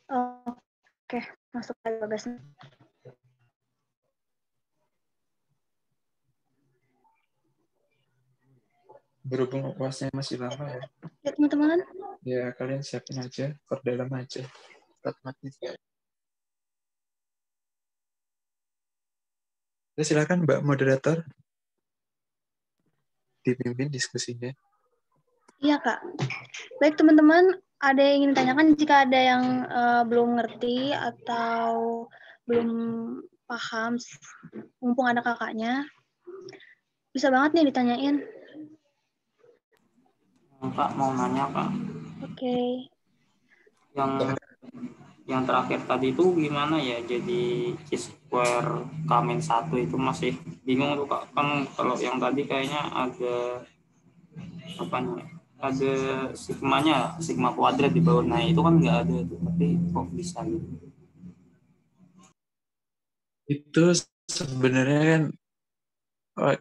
Oke, masuk Kak Bagasnya. Berhubung UASnya masih lama ya, Ya, teman-teman. ya kalian siapin aja, perdalam aja. Matematika. Ya, silakan Mbak Moderator dipimpin diskusinya. Iya, Kak. Baik, teman-teman, ada yang ingin ditanyakan jika ada yang belum ngerti atau belum paham, mumpung ada kakaknya, bisa banget nih ditanyain. Kak mau nanya Kak, Oke. yang terakhir tadi itu gimana ya, jadi Q² K-1 itu masih bingung tuh Kak. Kan kalau yang tadi kayaknya ada apa nih, ada sigma kuadrat di bawah, nah itu kan nggak ada tuh, tapi kok bisa gitu. Itu sebenarnya kan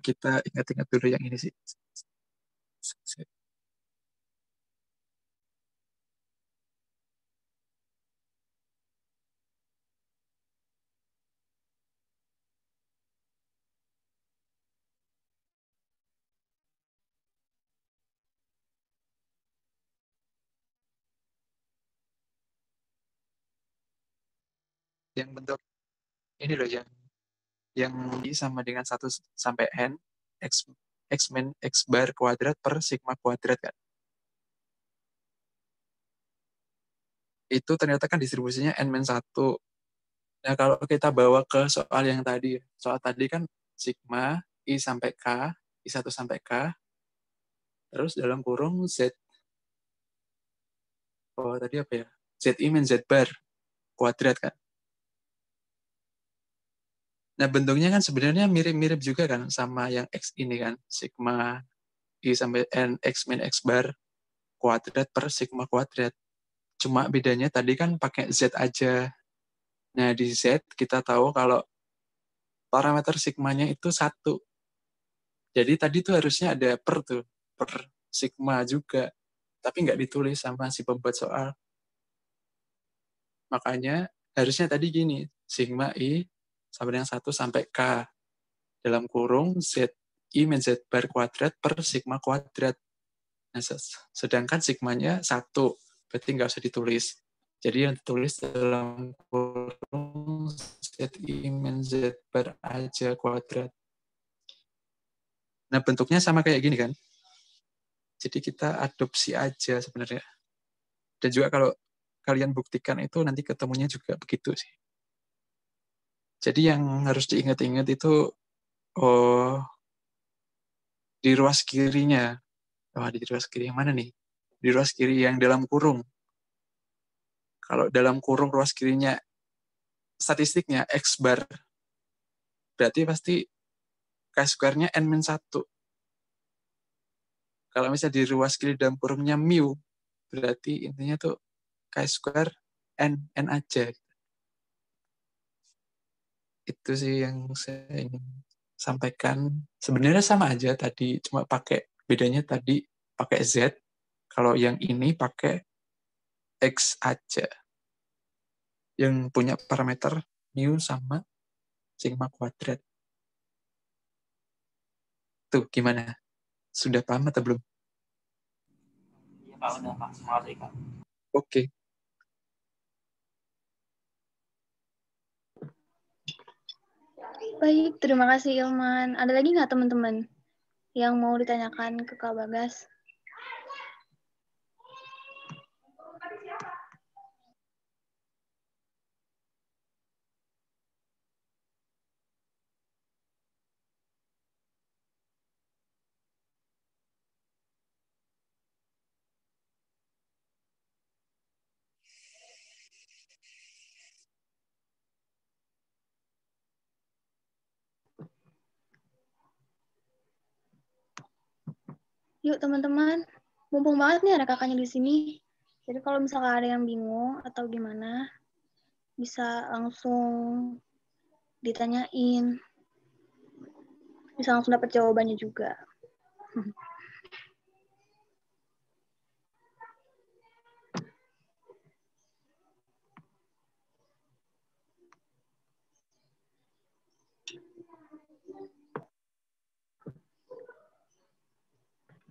kita ingat-ingat dulu yang ini sih. Yang bentuk ini loh, yang I sama dengan 1 sampai N X min X bar kuadrat per sigma kuadrat kan. Itu ternyata kan distribusinya N-1. Nah, kalau kita bawa ke soal yang tadi, soal tadi kan sigma I sampai K, I1 sampai K, terus dalam kurung Z, tadi apa ya? ZI min Z bar kuadrat kan. Nah, bentuknya kan sebenarnya mirip-mirip juga kan sama yang X ini kan, sigma I sampai N X min X bar kuadrat per sigma kuadrat. Cuma bedanya tadi kan pakai Z aja. Nah, di Z kita tahu kalau parameter sigmanya itu 1. Jadi tadi tuh harusnya ada per sigma juga. Tapi nggak ditulis sama si pembuat soal. Makanya harusnya tadi gini, sigma I sama dengan 1 sampai K. Dalam kurung Z I min Z bar kuadrat per sigma kuadrat. Nah, sedangkan sigmanya 1. Berarti nggak usah ditulis. Jadi yang ditulis dalam kurung ZI min Z bar aja kuadrat. Nah, bentuknya sama kayak gini kan. Jadi kita adopsi aja sebenarnya. Dan juga kalau kalian buktikan itu nanti ketemunya juga begitu sih. Jadi yang harus diingat-ingat itu di ruas kirinya. Di ruas kiri yang mana nih? Di ruas kiri yang dalam kurung. Kalau dalam kurung ruas kirinya statistiknya X bar, berarti pasti chi-square-nya N-1. Kalau misalnya di ruas kiri dalam kurungnya mu, berarti intinya tuh chi-square N aja. Itu sih yang saya ingin sampaikan. Sebenarnya sama aja tadi, cuma bedanya tadi pakai Z. Kalau yang ini pakai X aja. Yang punya parameter mu sama sigma kuadrat. Tuh, gimana? Sudah paham atau belum? Iya Kak, udah Kak. Makasih Kak. Oke. Baik, terima kasih Ilman. Ada lagi nggak teman-teman yang mau ditanyakan ke Kak Bagas? Yuk teman-teman, mumpung banget nih ada kakaknya di sini. Jadi kalau misalkan ada yang bingung atau gimana, bisa langsung ditanyain. Bisa langsung dapat jawabannya juga.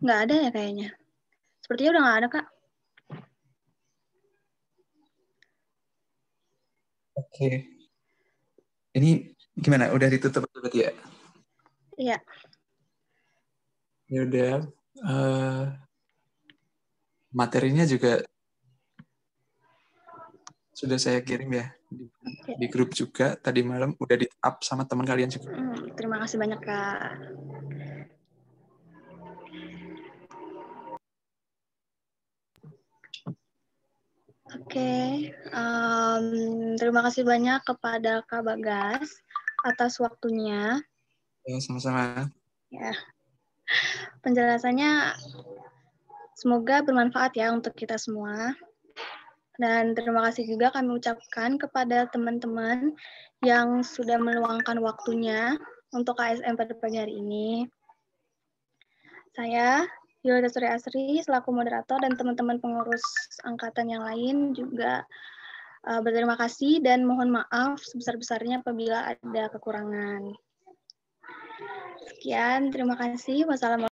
Nggak ada ya kayaknya. Sepertinya udah nggak ada, Kak. Oke. Ini gimana? Udah ditutup berarti ya? Iya. Ya udah. Materinya juga sudah saya kirim ya di grup juga tadi malam, udah di-up sama teman kalian juga. Terima kasih banyak, Kak. Oke, terima kasih banyak kepada Kak Bagas atas waktunya. Ya, sama-sama. Ya, penjelasannya semoga bermanfaat ya untuk kita semua. Dan terima kasih juga kami ucapkan kepada teman-teman yang sudah meluangkan waktunya untuk KSM pada pagi hari ini. Saya, Yolanda Suri Asri, selaku moderator dan teman-teman pengurus angkatan yang lain juga berterima kasih dan mohon maaf sebesar-besarnya apabila ada kekurangan. Sekian, terima kasih. Wassalamualaikum.